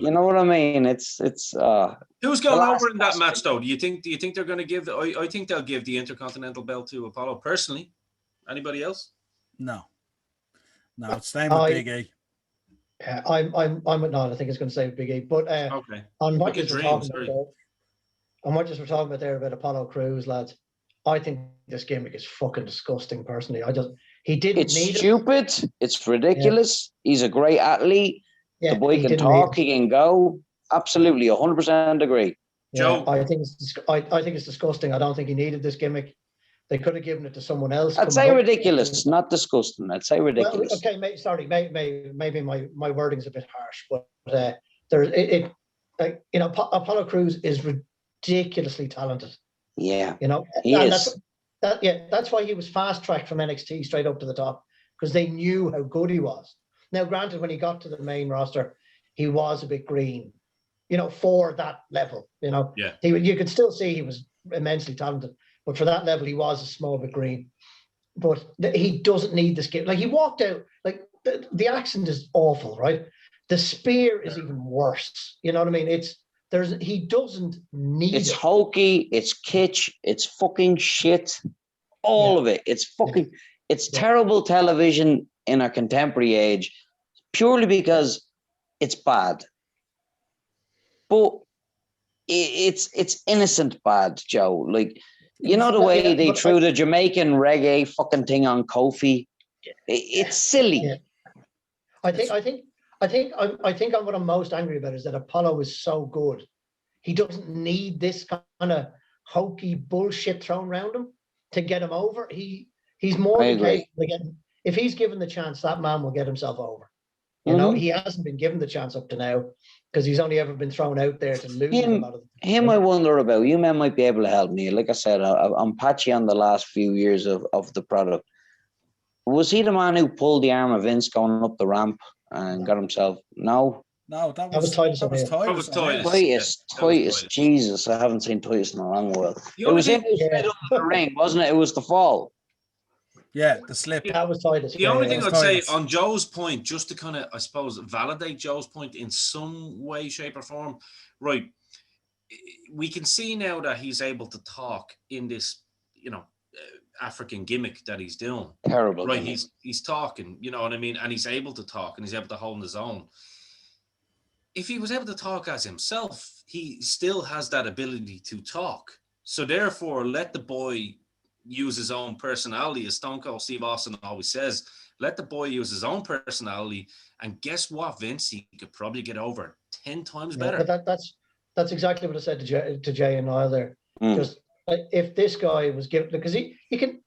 Speaker 4: You know what I mean? It's
Speaker 2: who's going over in that match though? Do you think they're going to give? I think they'll give the Intercontinental belt to Apollo personally. Anybody else?
Speaker 1: No, it's staying with Big E.
Speaker 3: Yeah, I'm with Nod. I think it's going to stay with Big E. But
Speaker 2: okay.
Speaker 3: On what we're talking about there about Apollo Crews, lads, I think this gimmick is fucking disgusting. Personally, he didn't.
Speaker 4: It's stupid. It's ridiculous. Yeah. He's a great athlete. Yeah, the boy can talk. He can go. Absolutely, 100% agree.
Speaker 3: Yeah, Joe, I think it's disgusting. I don't think he needed this gimmick. They could have given it to someone else.
Speaker 4: I'd say ridiculous, not disgusting. I'd say ridiculous.
Speaker 3: Well, okay, sorry, maybe my wording's a bit harsh, but Apollo Crews is ridiculously talented.
Speaker 4: Yeah,
Speaker 3: he is. That's why he was fast tracked from NXT straight up to the top, because they knew how good he was. Now, granted, when he got to the main roster, he was a bit green, for that level. You could still see he was immensely talented. But for that level, he was a small bit green. But he doesn't need this game. Like, he walked out, like, the accent is awful, right? The spear is even worse. You know what I mean? He doesn't need it.
Speaker 4: It's hokey, it's kitsch, it's fucking shit. All of it. It's fucking, it's terrible television in our contemporary age, purely because it's bad. But it's innocent bad, Joe. Like, you know the way they threw the Jamaican reggae fucking thing on Kofi? It's silly.
Speaker 3: Yeah. I think what I'm most angry about is that Apollo is so good. He doesn't need this kind of hokey bullshit thrown around him to get him over. He's more than capable. If he's given the chance, that man will get himself over. He hasn't been given the chance up to now, because he's only ever been thrown out there to lose a lot of
Speaker 4: him. I wonder about. You men might be able to help me. Like I said, I'm patchy on the last few years of the product. Was he the man who pulled the arm of Vince going up the ramp and got himself? No,
Speaker 1: that was Titus.
Speaker 4: Titus. Jesus, I haven't seen Titus in a long while. It was him who slid up the ring, wasn't it? It was the fall.
Speaker 1: Yeah, the slip.
Speaker 3: That was Titus.
Speaker 2: The only thing I'd say on Joe's point, just to kind of, I suppose, validate Joe's point in some way, shape, or form, right? We can see now that he's able to talk in this, African gimmick that he's doing.
Speaker 4: Terrible.
Speaker 2: Right, he's talking, you know what I mean? And he's able to talk, and he's able to hold his own. If he was able to talk as himself, he still has that ability to talk. So therefore, let the boy use his own personality, as Stone Cold Steve Austin always says. Let the boy use his own personality, and guess what, Vince? He could probably get over 10 times better.
Speaker 3: But that's exactly what I said to Jay and Niall there. Just if this guy was given, because he can,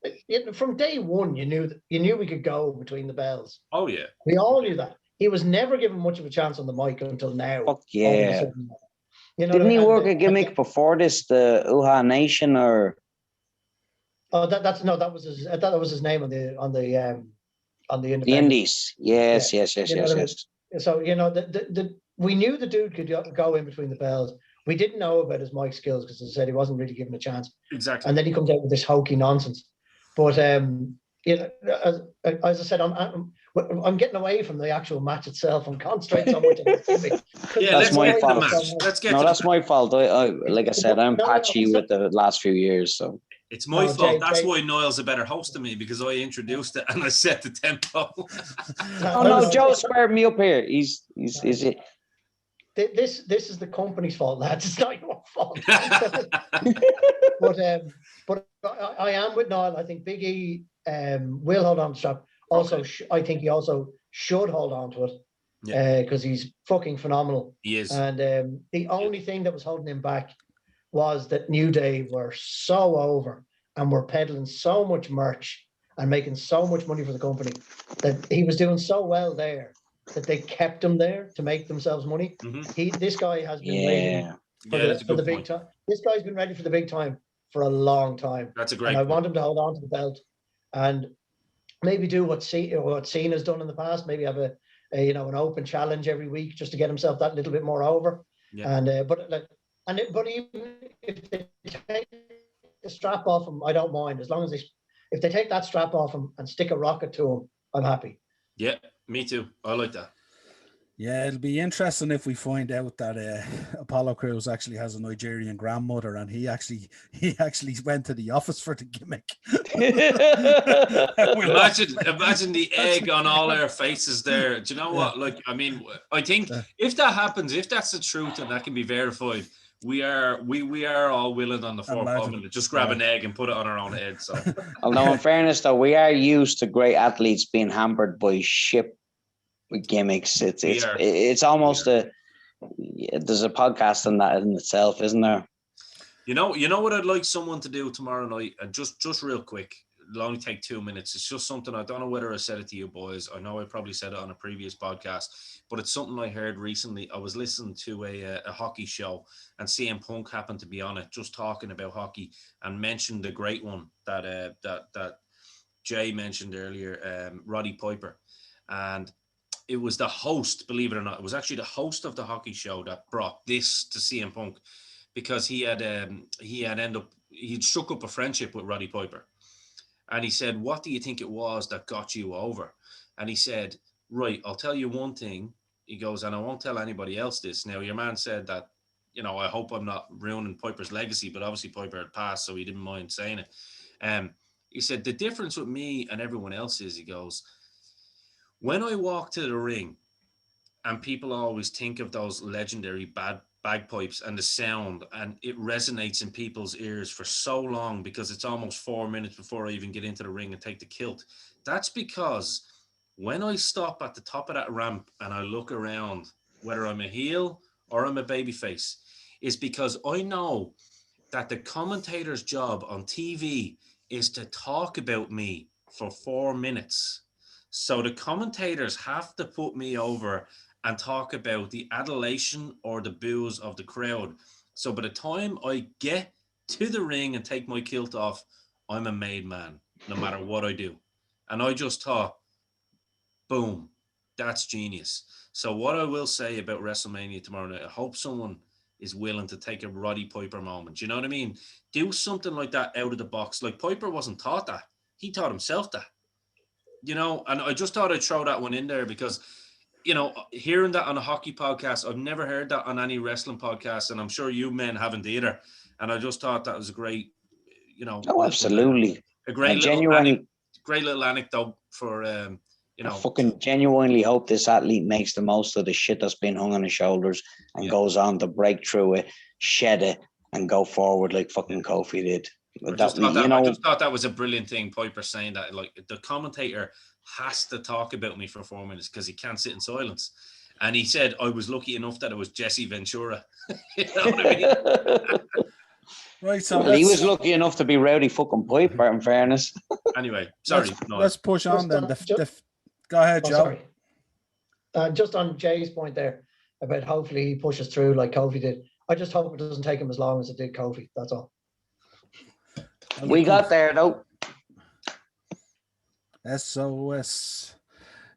Speaker 3: from day one, you knew we could go between the bells.
Speaker 2: Oh yeah,
Speaker 3: we all knew that. He was never given much of a chance on the mic until now.
Speaker 4: Fuck yeah. Didn't he work a gimmick before this, the Uha Nation, or?
Speaker 3: Oh, that was his. I thought that was his name on the Independent.
Speaker 4: The Indies. Yes.
Speaker 3: So we knew the dude could go in between the bells. We didn't know about his mic skills because, as I said, he wasn't really given a chance.
Speaker 2: Exactly.
Speaker 3: And then he comes out with this hokey nonsense. But as I said, I'm getting away from the actual match itself. I'm concentrating so much on the gimmick.
Speaker 2: Yeah,
Speaker 4: that's my fault.
Speaker 2: That's
Speaker 4: my fault. Like I said, I'm patchy with the last few years, so.
Speaker 2: It's my fault. That's why Niall's a better host than me, because I introduced it and I set the tempo.
Speaker 4: No, Joe squared me up here. He's it.
Speaker 3: This is the company's fault, lads. It's not your fault. But I am with Niall. I think Big E will hold on to strap. Also, I think he also should hold on to it because he's fucking phenomenal.
Speaker 2: He is.
Speaker 3: And the only thing that was holding him back was that New Day were so over and were peddling so much merch and making so much money for the company that he was doing so well there that they kept him there to make themselves money. Mm-hmm. This guy has been waiting for the big time. This guy's been ready for the big time for a long time.
Speaker 2: That's a great
Speaker 3: point. I want him to hold on to the belt and maybe do what Cena's done in the past. Maybe have an open challenge every week just to get himself that little bit more over. Yeah. And but even if they take the strap off him, I don't mind. As long as if they take that strap off him and stick a rocket to him, I'm happy.
Speaker 2: Yeah, me too. I like that.
Speaker 1: Yeah, it'll be interesting if we find out that Apollo Crews actually has a Nigerian grandmother, and he actually went to the office for the gimmick.
Speaker 2: Imagine the egg on all our faces there. Do you know what? Like, I mean, I think if that happens, if that's the truth and that can be verified, we are all willing on the floor to just grab an egg and put it on our own head. So,
Speaker 4: although in fairness, though, we are used to great athletes being hampered by shit gimmicks. It's almost there's a podcast on that in itself, isn't there?
Speaker 2: You know what I'd like someone to do tomorrow night, and just real quick, it'll only take 2 minutes. It's just something, I don't know whether I said it to you boys. I know I probably said it on a previous podcast, but it's something I heard recently. I was listening to a hockey show, and CM Punk happened to be on it, just talking about hockey, and mentioned the great one that Jay mentioned earlier, Roddy Piper. And it was the host, believe it or not, it was actually the host of the hockey show that brought this to CM Punk, because he had struck up a friendship with Roddy Piper. And he said, what do you think it was that got you over? And he said, right, I'll tell you one thing. He goes, and I won't tell anybody else this. Now, your man said that, I hope I'm not ruining Piper's legacy, but obviously Piper had passed, so he didn't mind saying it. He said, the difference with me and everyone else is, he goes, when I walk to the ring, and people always think of those legendary bagpipes and the sound, and it resonates in people's ears for so long because it's almost 4 minutes before I even get into the ring and take the kilt. That's because when I stop at the top of that ramp and I look around, whether I'm a heel or I'm a babyface, is because I know that the commentator's job on TV is to talk about me for 4 minutes. So the commentators have to put me over and talk about the adulation or the boos of the crowd. So by the time I get to the ring and take my kilt off, I'm a made man, no matter what I do. And I just thought, boom, that's genius. So what I will say about WrestleMania tomorrow night, I hope someone is willing to take a Roddy Piper moment. You know what I mean? Do something like that out of the box. Like, Piper wasn't taught that. He taught himself that. And I just thought I'd throw that one in there because, hearing that on a hockey podcast, I've never heard that on any wrestling podcast, and I'm sure you men haven't either. And I just thought that was a great,
Speaker 4: Oh, absolutely.
Speaker 2: A great little anecdote for,
Speaker 4: I fucking genuinely hope this athlete makes the most of the shit that's been hung on his shoulders and goes on to break through it, shed it, and go forward like fucking Kofi did.
Speaker 2: I just thought that was a brilliant thing, Piper saying that. Like, the commentator has to talk about me for 4 minutes because he can't sit in silence. And he said, I was lucky enough that it was Jesse Ventura. You know what I mean?
Speaker 1: Right, so
Speaker 4: he was lucky enough to be Rowdy fucking Piper, in fairness.
Speaker 2: Anyway, sorry.
Speaker 1: Let's push on then. Go ahead, Joe.
Speaker 3: Sorry. Just on Jay's point there about hopefully he pushes through like Kofi did. I just hope it doesn't take him as long as it did Kofi. That's all.
Speaker 4: We got there though.
Speaker 1: SOS.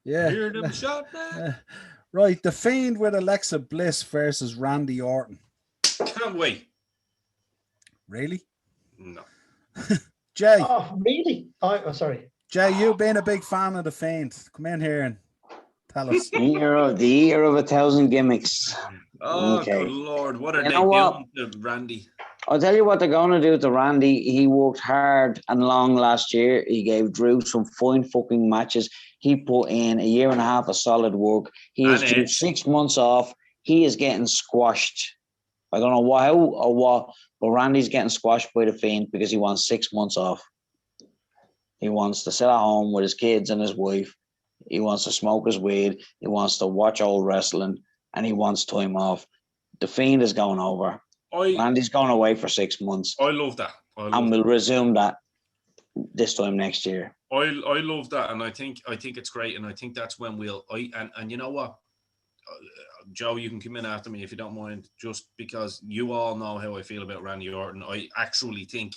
Speaker 1: Yeah.
Speaker 2: Hear them shot back.
Speaker 1: Right, The Fiend with Alexa Bliss versus Randy Orton.
Speaker 2: Can't wait.
Speaker 1: Really?
Speaker 2: No.
Speaker 1: Jay.
Speaker 3: Oh, really? Oh, sorry.
Speaker 1: Jay, you being a big fan of The Fiend, come in here and tell us.
Speaker 4: The year of 1,000 gimmicks.
Speaker 2: Oh, okay. Good Lord. What are they doing to Randy?
Speaker 4: I'll tell you what they're going to do to Randy. He worked hard and long last year. He gave Drew some fine fucking matches. He put in a year and a half of solid work. He is due 6 months off. He is getting squashed. I don't know how or what, but Randy's getting squashed by The Fiend because he wants 6 months off. He wants to sit at home with his kids and his wife. He wants to smoke his weed. He wants to watch old wrestling, and he wants time off. The Fiend is going over. Randy's going away for 6 months.
Speaker 2: I love that.
Speaker 4: We'll resume that this time next year.
Speaker 2: I love that, and I think it's great, and I think that's when and you know what, Joe, you can come in after me if you don't mind, just because you all know how I feel about Randy Orton. I actually think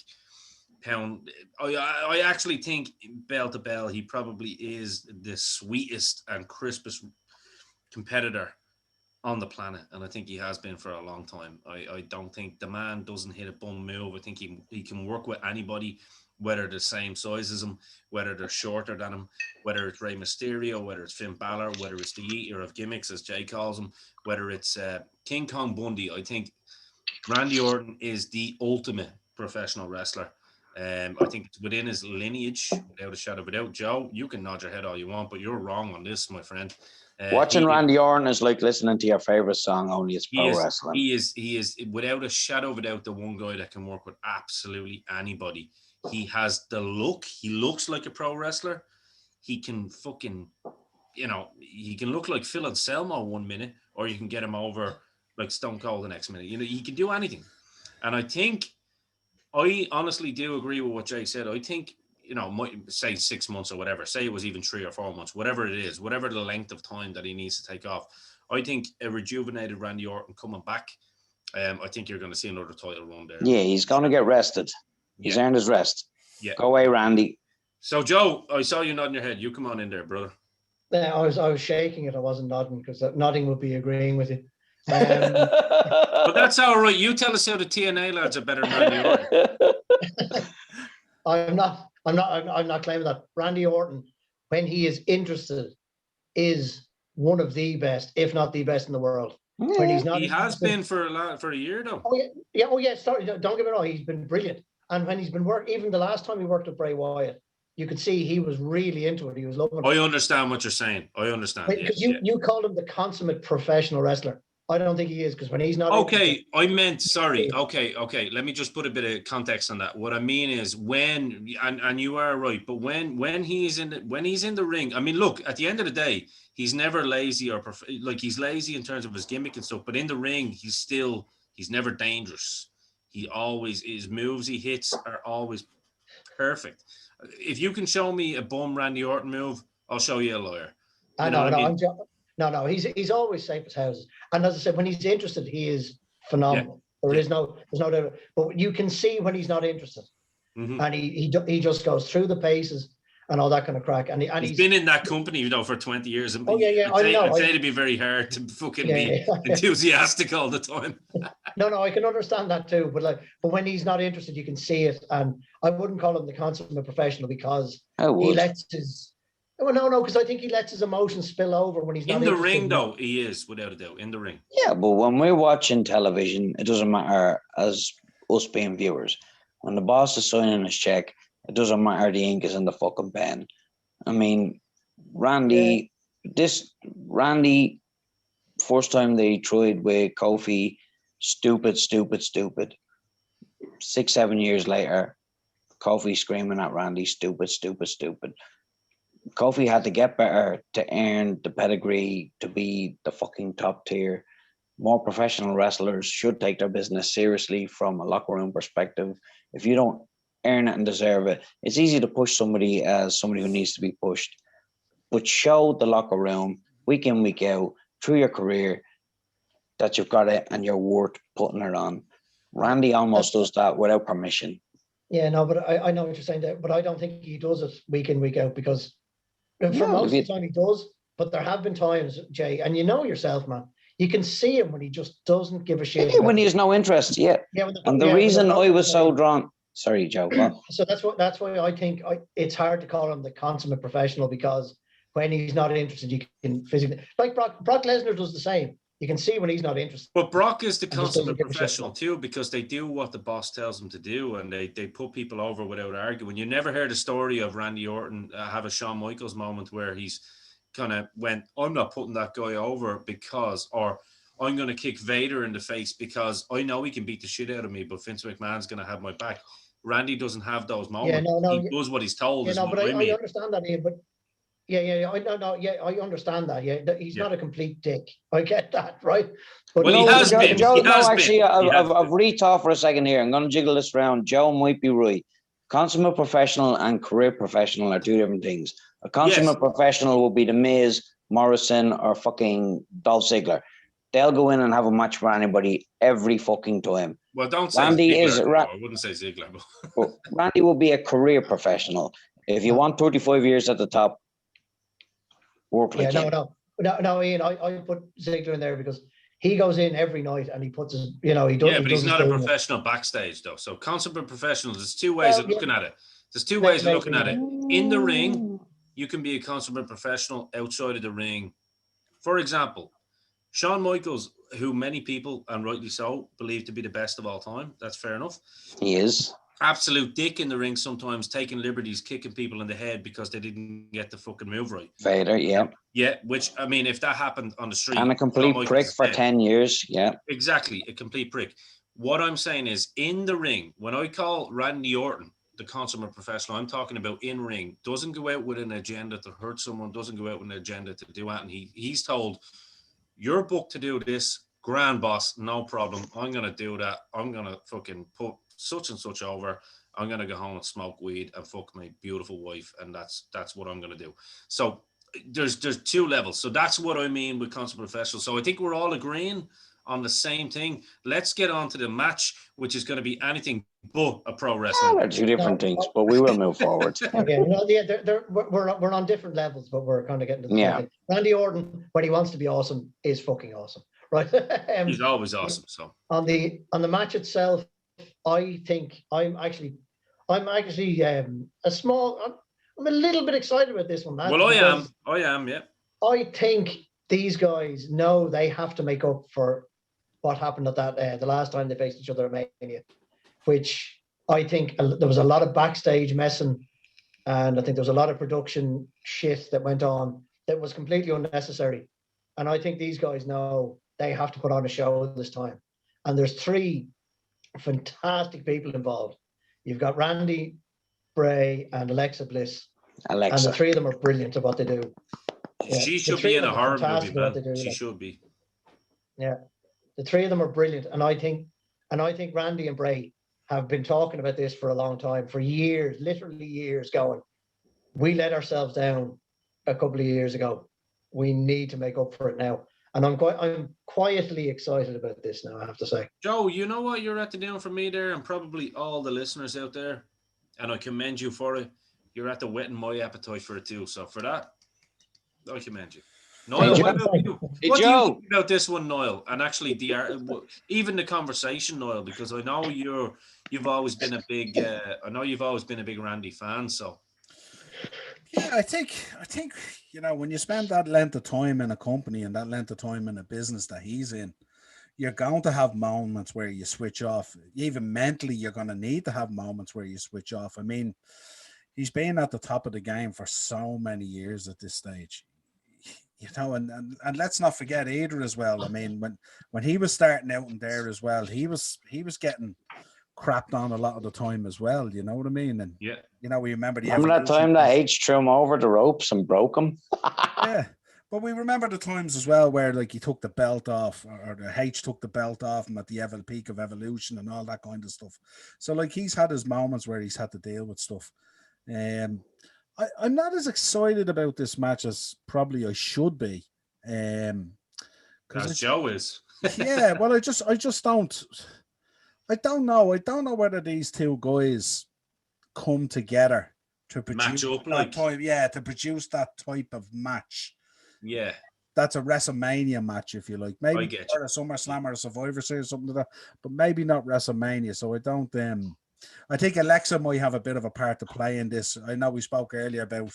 Speaker 2: I actually think bell to bell, he probably is the sweetest and crispest competitor on the planet, and I think he has been for a long time. I don't think the man doesn't hit a bum move. I think he can work with anybody, whether they're the same size as him, whether they're shorter than him, whether it's Rey Mysterio, whether it's Finn Balor, whether it's the eater of gimmicks, as Jay calls him, whether it's King Kong Bundy. I think Randy Orton is the ultimate professional wrestler. I think it's within his lineage, without a shadow, without Joe. You can nod your head all you want, but you're wrong on this, my friend.
Speaker 4: Watching Randy Orton is like listening to your favorite song, only it's pro wrestling.
Speaker 2: He is without a shadow of a doubt the one guy that can work with absolutely anybody. He has the look. He looks like a pro wrestler. He can fucking, he can look like Phil Anselmo 1 minute, or you can get him over like Stone Cold the next minute. He can do anything. And I honestly do agree with what Jay said. I think, might say 6 months or whatever, say it was even 3 or 4 months, whatever it is, whatever the length of time that he needs to take off. I think a rejuvenated Randy Orton coming back, I think you're going to see another title run there.
Speaker 4: Yeah, he's going to get rested. He's earned his rest.
Speaker 2: Yeah.
Speaker 4: Go away, Randy.
Speaker 2: So, Joe, I saw you nodding your head. You come on in there, brother.
Speaker 3: I was shaking it. I wasn't nodding because nodding would be agreeing with you.
Speaker 2: But that's all right. You tell us how the TNA lads are better than Randy Orton.
Speaker 3: I'm not claiming that. Randy Orton, when he is interested, is one of the best, if not the best in the world. When he's not,
Speaker 2: he has been for a year though.
Speaker 3: Oh yeah. Sorry, don't get me wrong. He's been brilliant, and when he's been even the last time he worked with Bray Wyatt, you could see he was really into it. He was loving it.
Speaker 2: I understand what you're saying. I understand.
Speaker 3: Because you called him the consummate professional wrestler. I don't think he is, because when he's not.
Speaker 2: Okay, I meant, sorry. Okay. Let me just put a bit of context on that. What I mean is when, and you are right, but when he's in the ring, I mean, look, at the end of the day, he's never lazy or he's lazy in terms of his gimmick and stuff, but in the ring, he's never dangerous. His moves he hits are always perfect. If you can show me a bum Randy Orton move, I'll show you a lawyer.
Speaker 3: No, he's always safe as houses. And as I said, when he's interested, he is phenomenal. Yeah. There's no doubt. But you can see when he's not interested. Mm-hmm. And he just goes through the paces and all that kind of crack. And he's been
Speaker 2: in that company, for 20 years. And
Speaker 3: I'd
Speaker 2: say it'd be very hard to fucking be enthusiastic all the time.
Speaker 3: No, I can understand that too. But when he's not interested, you can see it. And I wouldn't call him the consummate professional because he lets his. Well, no, because I think he lets his emotions spill over when he's not
Speaker 2: in the ring, though. He is, without a doubt, in the ring.
Speaker 4: Yeah, but when we're watching television, it doesn't matter as us being viewers. When the boss is signing his check, it doesn't matter the ink is in the fucking pen. I mean, Randy, first time they tried with Kofi, stupid. 6-7 years later, Kofi screaming at Randy, stupid. Kofi had to get better to earn the pedigree to be the fucking top tier. More professional wrestlers should take their business seriously from a locker room perspective. If you don't earn it and deserve it, it's easy to push somebody as somebody who needs to be pushed. But show the locker room week in, week out, through your career, that you've got it and you're worth putting it on. Randy almost does that without permission.
Speaker 3: Yeah, no, but I know what you're saying there, but I don't think he does it week in, week out, because for most of the time he does, but there have been times, Jay, and you know yourself, man, you can see him when he just doesn't give a shit.
Speaker 4: Yeah, when he has no interest, and the reason I was so drawn... Sorry, Joe.
Speaker 3: So that's why I think it's hard to call him the consummate professional, because when he's not interested, you can physically... Like Brock Lesnar does the same. You can see when he's not interested.
Speaker 2: But Brock is the consummate professional too, because they do what the boss tells them to do, and they put people over without arguing. You never heard a story of Randy Orton have a Shawn Michaels moment where he's kind of went, I'm not putting that guy over because, or I'm going to kick Vader in the face because I know he can beat the shit out of me, but Vince McMahon's going to have my back. Randy doesn't have those moments. He does what he's told.
Speaker 3: I understand that, Ian, but I understand that. Yeah, he's not a complete dick. I get that, right? But
Speaker 2: he has been.
Speaker 4: Joe, I've rethought for a second here. I'm going to jiggle this around. Joe might be right. Consummate professional and career professional are two different things. A consummate professional will be the Miz, Morrison, or fucking Dolph Ziggler. They'll go in and have a match for anybody every fucking time.
Speaker 2: Well, don't say
Speaker 4: Randy
Speaker 2: Ziggler. I wouldn't say Ziggler.
Speaker 4: But Randy will be a career professional. If you want 35 years at the top, work like him.
Speaker 3: No, Ian, I put Ziggler in there because he goes in every night and he puts his, he does.
Speaker 2: Yeah, but
Speaker 3: he
Speaker 2: he's
Speaker 3: does
Speaker 2: not a
Speaker 3: his thing.
Speaker 2: professional backstage though. So concept of professionals, there's two ways of looking at it. There's two ways of
Speaker 3: Maybe,
Speaker 2: looking at it. In the ring, you can be a consummate professional. Outside of the ring, for example, Shawn Michaels, who many people, and rightly so, believe to be the best of all time. That's fair enough.
Speaker 4: He is.
Speaker 2: Absolute dick in the ring sometimes, taking liberties, kicking people in the head because they didn't get the fucking move right.
Speaker 4: Vader, yeah.
Speaker 2: Yeah, which, I mean, if that happened on the street...
Speaker 4: And a complete prick for 10 years, yeah.
Speaker 2: Exactly, a complete prick. What I'm saying is, in the ring, when I call Randy Orton the consummate professional, I'm talking about in ring, doesn't go out with an agenda to hurt someone, doesn't go out with an agenda to do that, and he's told, you're booked to do this, grand boss, no problem, I'm going to do that, I'm going to fucking put such and such over, I'm going to go home and smoke weed and fuck my beautiful wife, and that's what I'm going to do. So there's two levels. So that's what I mean with consummate professional. So I think we're all agreeing on the same thing. Let's get on to the match, which is going to be anything but a pro wrestling.
Speaker 4: They're two different things, but we will move forward.
Speaker 3: We're on different levels, but we're kind of getting to the same thing. Randy Orton, when he wants to be awesome, is fucking awesome, right?
Speaker 2: He's always awesome. So
Speaker 3: on the match itself, I think I'm actually I'm a little bit excited about this one.
Speaker 2: Well, I am, yeah.
Speaker 3: I think these guys know they have to make up for what happened at that the last time they faced each other at Mania, which I think there was a lot of backstage messing, and I think there was a lot of production shit that went on that was completely unnecessary. And I think these guys know they have to put on a show this time. And there's three fantastic people involved. You've got Randy, Bray, and Alexa Bliss. And the three of them are brilliant at what they do. Yeah,
Speaker 2: she should be in a horror movie, man. She should be.
Speaker 3: Yeah, the three of them are brilliant, and I think Randy and Bray have been talking about this for a long time, for years, literally years. Going, we let ourselves down a couple of years ago. We need to make up for it now, and I'm quietly excited about this now. I have to say,
Speaker 2: Joe, you know what you're at the down for me there, and probably all the listeners out there, and I commend you for it. You're at the whetting my appetite for it too. So for that, I commend you. Noel, what about you? What do you think about this one, Noel? And actually, even the conversation, Noel, because I know you've always been a big Randy fan. So
Speaker 1: yeah, I think when you spend that length of time in a company and that length of time in a business that he's in, you're going to have moments where you switch off. Even mentally, you're going to need to have moments where you switch off. I mean, he's been at the top of the game for so many years at this stage, and let's not forget either as well. I mean, when he was starting out in there as well, he was getting crapped on a lot of the time as well. You know what I mean? And
Speaker 2: yeah,
Speaker 1: we remember
Speaker 4: that time that H threw him over the ropes and broke him.
Speaker 1: Yeah. But we remember the times as well where like he took the belt off, or the H took the belt off him at the peak of Evolution and all that kind of stuff. So like he's had his moments where he's had to deal with stuff. I'm not as excited about this match as probably I should be.
Speaker 2: As Joe is.
Speaker 1: Yeah, well, I just don't. I don't know. I don't know whether these two guys come together to produce to produce that type of match.
Speaker 2: Yeah,
Speaker 1: that's a WrestleMania match, if you like. Maybe a SummerSlam or a Survivor Series or something like that, but maybe not WrestleMania. So I don't. I think Alexa might have a bit of a part to play in this. I know we spoke earlier about,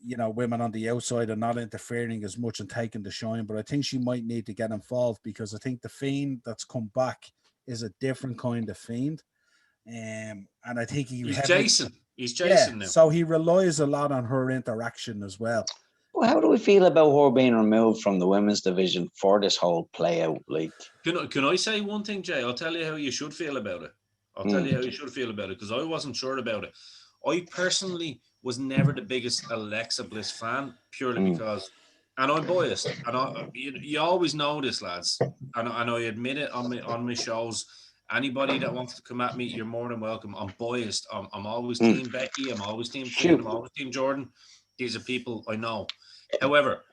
Speaker 1: women on the outside and not interfering as much and taking the shine, but I think she might need to get involved because I think the Fiend that's come back is a different kind of Fiend. And I think he's Jason.
Speaker 2: He's Jason now.
Speaker 1: So he relies a lot on her interaction as well.
Speaker 4: Well, how do we feel about her being removed from the women's division for this whole play out? Like,
Speaker 2: can I say one thing, Jay? I'll tell you how you should feel about it. Because I wasn't sure about it. I personally was never the biggest Alexa Bliss fan, purely because, and I'm biased, and you always know this, lads, and I admit it on my shows. Anybody that wants to come at me, you're more than welcome. I'm biased. I'm always Team Becky. I'm always Team Finn. I'm always Team Jordan. These are people I know. However,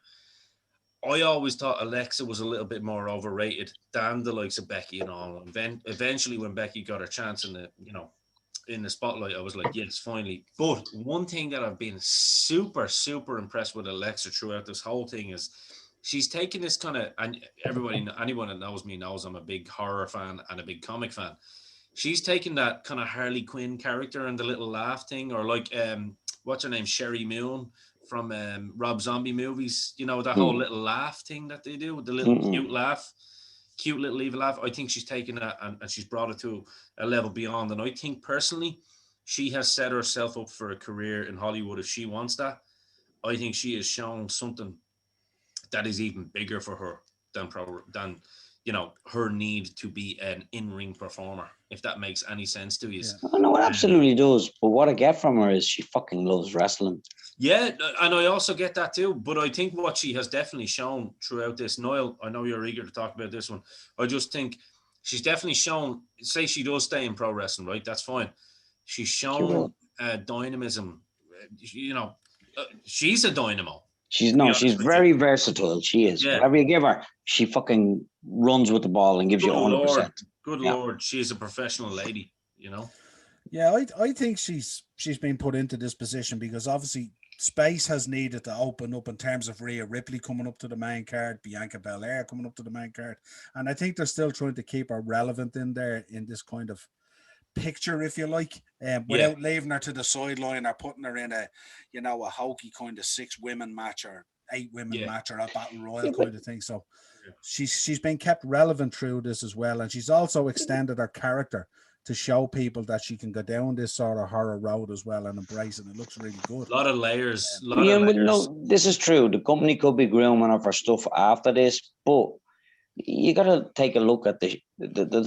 Speaker 2: I always thought Alexa was a little bit more overrated than the likes of Becky and all. And then eventually, when Becky got her chance in the spotlight, I was like, yes, finally. But one thing that I've been super, super impressed with Alexa throughout this whole thing is she's taking this kind of, and anyone that knows me knows I'm a big horror fan and a big comic fan. She's taking that kind of Harley Quinn character and the little laugh thing, or like what's her name, Sherry Moon from Rob Zombie movies. You know, that whole little laugh thing that they do, the little cute little evil laugh. I think she's taken that and she's brought it to a level beyond. And I think personally, she has set herself up for a career in Hollywood if she wants that. I think she has shown something that is even bigger for her than you know, her need to be an in-ring performer, if that makes any sense to you.
Speaker 4: Yeah. Oh, no, it absolutely does. But what I get from her is she fucking loves wrestling.
Speaker 2: Yeah, and I also get that too. But I think what she has definitely shown throughout this, Noel, I know you're eager to talk about this one. I just think she's definitely shown, say she does stay in pro wrestling, right? That's fine. She's shown dynamism. You know, she's a dynamo.
Speaker 4: She's very versatile. She is. Yeah. Whatever you give her, she fucking runs with the ball and gives you 100%.
Speaker 2: Good Lord, she's a professional lady, you know?
Speaker 1: Yeah, I think she's been put into this position because obviously space has needed to open up in terms of Rhea Ripley coming up to the main card, Bianca Bel Air coming up to the main card. And I think they're still trying to keep her relevant in there in this kind of picture, if you like, without leaving her to the sideline or putting her in a hokey kind of 6 women match or 8 women match or a battle royal kind of thing. So she's been kept relevant through this as well, and she's also extended her character to show people that she can go down this sort of horror road as well and embrace it. It looks really good.
Speaker 2: A lot of layers.
Speaker 4: No, this is true. The company could be grooming her for stuff after this, but you got to take a look at the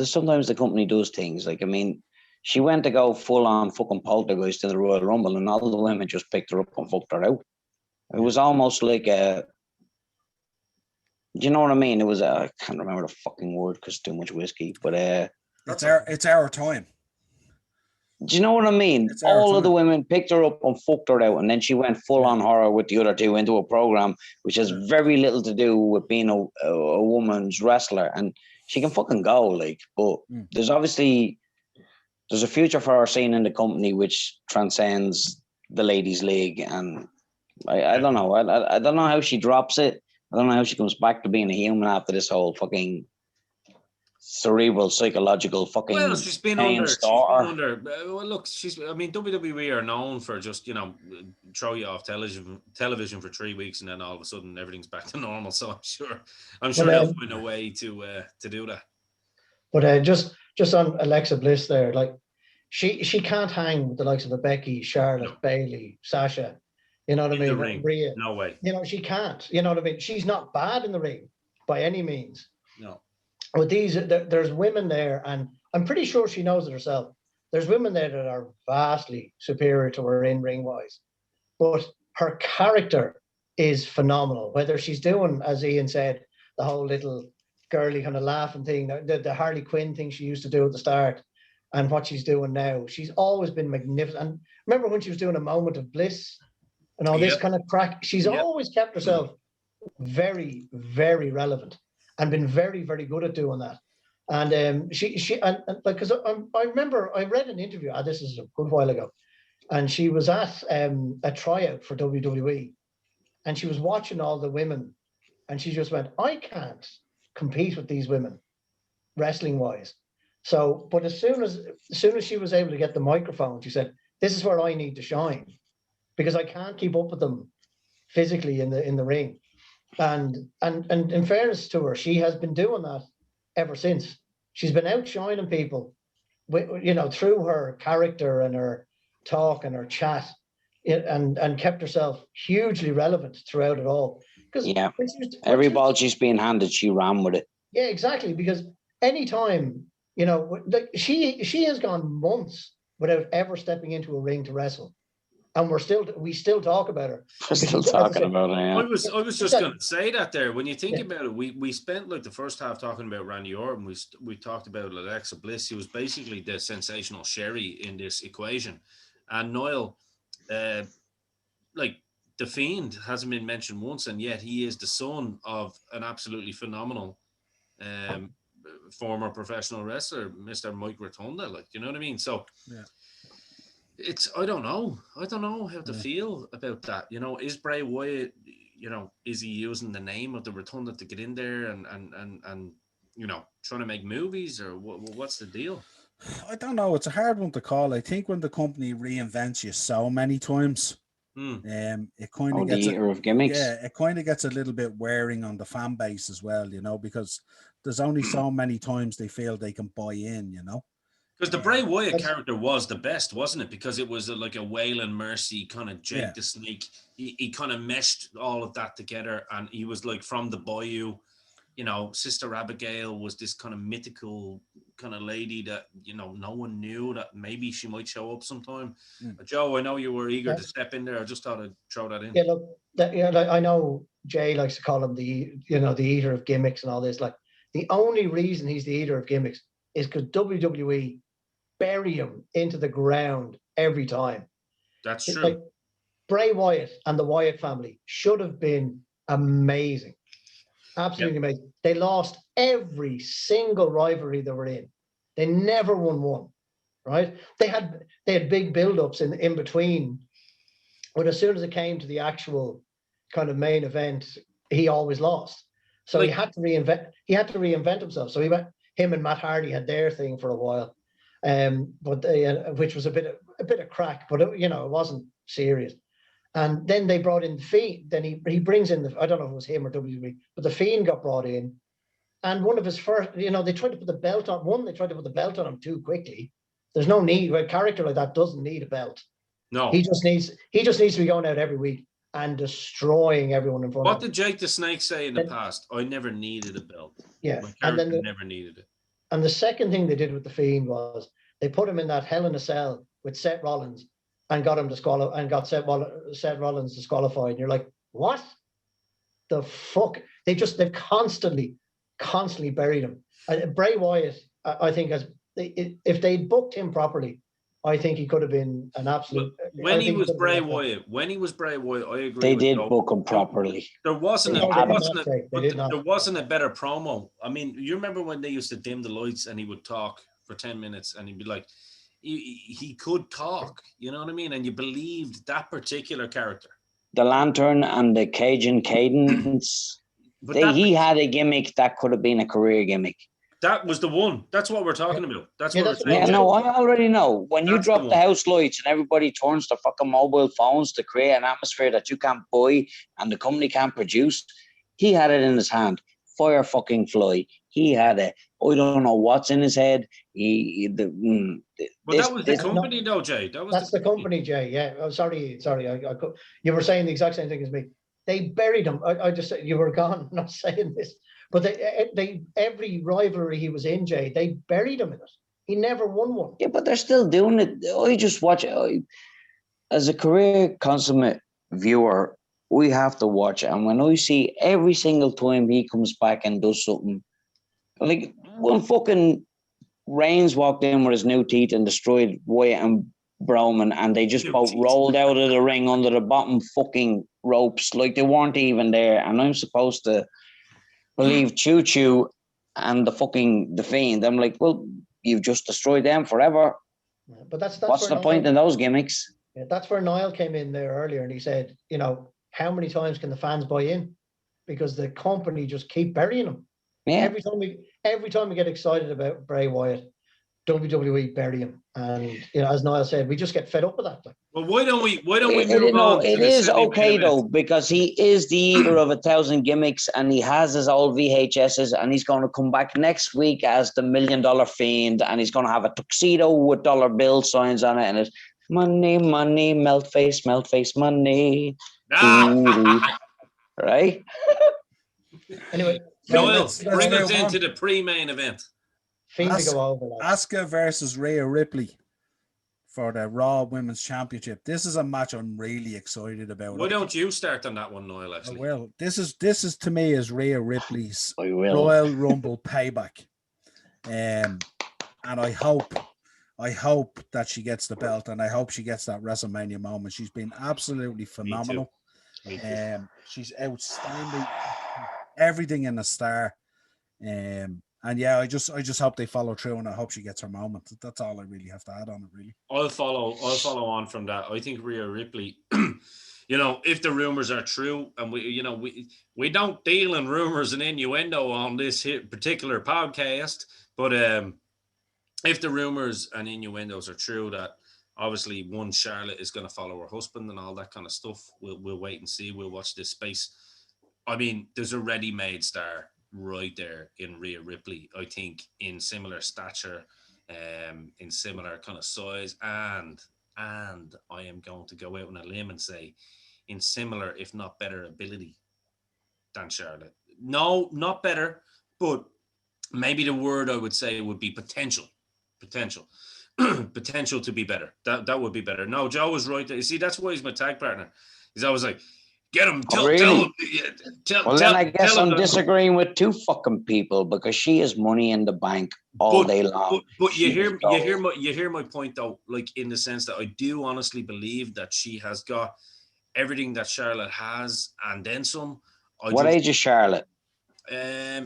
Speaker 4: sometimes the company does things like, I mean, she went to go full on fucking poltergeist in the Royal Rumble and all the women just picked her up and fucked her out. It was almost like do you know what I mean? It was I can't remember the fucking word because too much whiskey, but
Speaker 1: it's our time.
Speaker 4: Do you know what I mean? All of the women picked her up and fucked her out, and then she went full on horror with the other 2 into a program which has very little to do with being a woman's wrestler, and she can fucking go, like, but there's a future for her scene in the company which transcends the ladies' league, and I don't know. I don't know how she drops it. I don't know how she comes back to being a human after this whole fucking cerebral, psychological fucking.
Speaker 2: Well, she's been under. Well, look, I mean, WWE are known for just, you know, throw you off television for 3 weeks and then all of a sudden everything's back to normal. So I'm sure they'll find a way to do that.
Speaker 3: But just on Alexa Bliss there, like she can't hang with the likes of a Becky, Charlotte, Bayley, Sasha. You know what I mean? Rhea.
Speaker 2: No way.
Speaker 3: You know, she can't. You know what I mean? She's not bad in the ring by any means.
Speaker 2: No.
Speaker 3: With there's women there, and I'm pretty sure she knows it herself. There's women there that are vastly superior to her in ring wise, but her character is phenomenal. Whether she's doing, as Ian said, the whole little girly kind of laughing thing, the Harley Quinn thing she used to do at the start, and what she's doing now, she's always been magnificent. And remember when she was doing A Moment of Bliss and all this kind of crack? She's always kept herself very, very relevant and been very, very good at doing that. And she because I remember I read an interview. This is a good while ago, and she was at a tryout for WWE, and she was watching all the women, and she just went, "I can't compete with these women, wrestling wise." So, but as soon as she was able to get the microphone, she said, "This is where I need to shine, because I can't keep up with them physically in the ring." And in fairness to her, she has been doing that ever since. She's been outshining people, you know, through her character and her talk and her chat, and kept herself hugely relevant throughout it all. Because
Speaker 4: every ball she's being handed, she ran with it.
Speaker 3: Yeah, exactly. Because anytime, you know, like she has gone months without ever stepping into a ring to wrestle. And we still talk about her.
Speaker 4: We're still talking about her. Yeah.
Speaker 2: I was just going to say that there. When you think about it, we spent like the first half talking about Randy Orton. We talked about Alexa Bliss. She was basically the sensational Sherry in this equation. And Noel, like the Fiend hasn't been mentioned once, and yet he is the son of an absolutely phenomenal former professional wrestler, Mr. Mike Rotunda. Like, you know what I mean? So. Yeah. I don't know how to feel about that. You know, is Bray Wyatt, is he using the name of the Rotunda to get in there and trying to make movies, or what's the deal?
Speaker 1: I don't know. It's a hard one to call. I think when the company reinvents you so many times, it kind of gets
Speaker 4: of gimmicks.
Speaker 1: Yeah, it kind of gets a little bit wearing on the fan base as well, because there's only so many times they feel they can buy in,
Speaker 2: Because the Bray Wyatt character was the best, wasn't it? Because it was like a Waylon Mercy kind of Jake the Snake. He kind of meshed all of that together, and he was like from the Bayou. Sister Abigail was this kind of mythical kind of lady that, no one knew that maybe she might show up sometime. Joe, I know you were eager to step in there. I just thought I'd throw that in.
Speaker 3: Yeah, look, I know Jay likes to call him the eater of gimmicks and all this. Like, the only reason he's the eater of gimmicks is because WWE bury him into the ground every time.
Speaker 2: That's true.
Speaker 3: Like, Bray Wyatt and the Wyatt family should have been amazing. Absolutely amazing. They lost every single rivalry they were in. They never won one, right? They had big build-ups in between, but as soon as it came to the actual kind of main event, he always lost. So he had to reinvent. He had to reinvent himself. So him and Matt Hardy had their thing for a while, but which was a bit of crack, but it wasn't serious. And then they brought in the Fiend. Then he brings in I don't know if it was him or WWE, but the Fiend got brought in. And one of his first, they tried to put the belt on. They tried to put the belt on him too quickly. There's no need. A character like that doesn't need a belt.
Speaker 2: No.
Speaker 3: He just needs to be going out every week and destroying everyone in front of him.
Speaker 2: What did Jake the Snake say in the past? I never needed a belt.
Speaker 3: Yeah.
Speaker 2: My character never needed it.
Speaker 3: And the second thing they did with the Fiend was they put him in that Hell in a Cell with Seth Rollins and got him disqualified and got Seth Rollins disqualified. And you're like, what the fuck? They've constantly buried him. Bray Wyatt, I think, if they'd booked him properly, I think he could have been an absolute.
Speaker 2: When he was Bray Wyatt, I agree.
Speaker 4: They did book him properly.
Speaker 2: There wasn't a better promo. I mean, you remember when they used to dim the lights and he would talk for 10 minutes and he'd be like, he could talk, you know what I mean? And you believed that particular character.
Speaker 4: The Lantern and the Cajun Cadence. He had a gimmick that could have been a career gimmick.
Speaker 2: That was the one. That's what we're talking about. That's what we're
Speaker 4: saying. Yeah, no, I already know. When you drop the house lights and everybody turns to fucking mobile phones to create an atmosphere that you can't buy and the company can't produce, he had it in his hand. Fire fucking fly. He had it. I don't know what's in his head.
Speaker 2: That was the company, though, Jay.
Speaker 3: That's the company, Jay. Yeah. Oh, sorry. You were saying the exact same thing as me. They buried him. I just said you were gone. I'm not saying this, but they every rivalry he was in, Jay, they buried him in it. He never won one.
Speaker 4: Yeah, but they're still doing it. I just watch it. As a career consummate viewer, we have to watch it. And when I see every single time he comes back and does something, like when fucking Reigns walked in with his new teeth and destroyed Wyatt and Broman, and they just both rolled out of the ring under the bottom fucking ropes like they weren't even there. And I'm supposed to believe Choo Choo and the Fiend. I'm like, well, you've just destroyed them forever.
Speaker 3: But that's
Speaker 4: what's the point in those gimmicks?
Speaker 3: Yeah, that's where Niall came in there earlier, and he said, how many times can the fans buy in? Because the company just keep burying them. Yeah. Every time we get excited about Bray Wyatt, WWE bury him, and as Niall said, we just get fed up with that.
Speaker 2: Well, why don't we move on?
Speaker 4: It is okay though, because he is the eater of 1,000 gimmicks, and he has his old VHSs, and he's going to come back next week as the $1 Million Fiend, and he's going to have a tuxedo with dollar bill signs on it, and it's money, money, melt face, money. Right?
Speaker 3: Anyway,
Speaker 2: Noel, bring us into the pre-main event.
Speaker 1: Asuka versus Rhea Ripley for the Raw Women's Championship. This is a match I'm really excited about.
Speaker 2: Why don't you start on that one, Noel? Actually,
Speaker 1: well, this is to me is Rhea Ripley's Royal Rumble payback, and I hope that she gets the belt, and I hope she gets that WrestleMania moment. She's been absolutely phenomenal. Me too. She's outstanding. Everything in a star. And yeah, I just hope they follow through, and I hope she gets her moment. That's all I really have to add on it, really.
Speaker 2: I'll follow on from that. I think Rhea Ripley you know, if the rumors are true, and we don't deal in rumors and innuendo on this particular podcast, but if the rumors and innuendos are true that obviously one Charlotte is going to follow her husband and all that kind of stuff, we'll wait and see. We'll watch this space. I mean, there's a ready-made star right there in Rhea Ripley, I think, in similar stature, in similar kind of size, and I am going to go out on a limb and say in similar, if not better, ability than Charlotte. No, not better, but maybe the word I would say would be potential. Potential to be better. That would be better. No, Joe was right there. You see, that's why he's my tag partner. He's always like, get him. Tell him.
Speaker 4: Then I guess I'm disagreeing with two fucking people because she is money in the bank all day long.
Speaker 2: But you hear my point though, like in the sense that I do honestly believe that she has got everything that Charlotte has and then some.
Speaker 4: What age is Charlotte?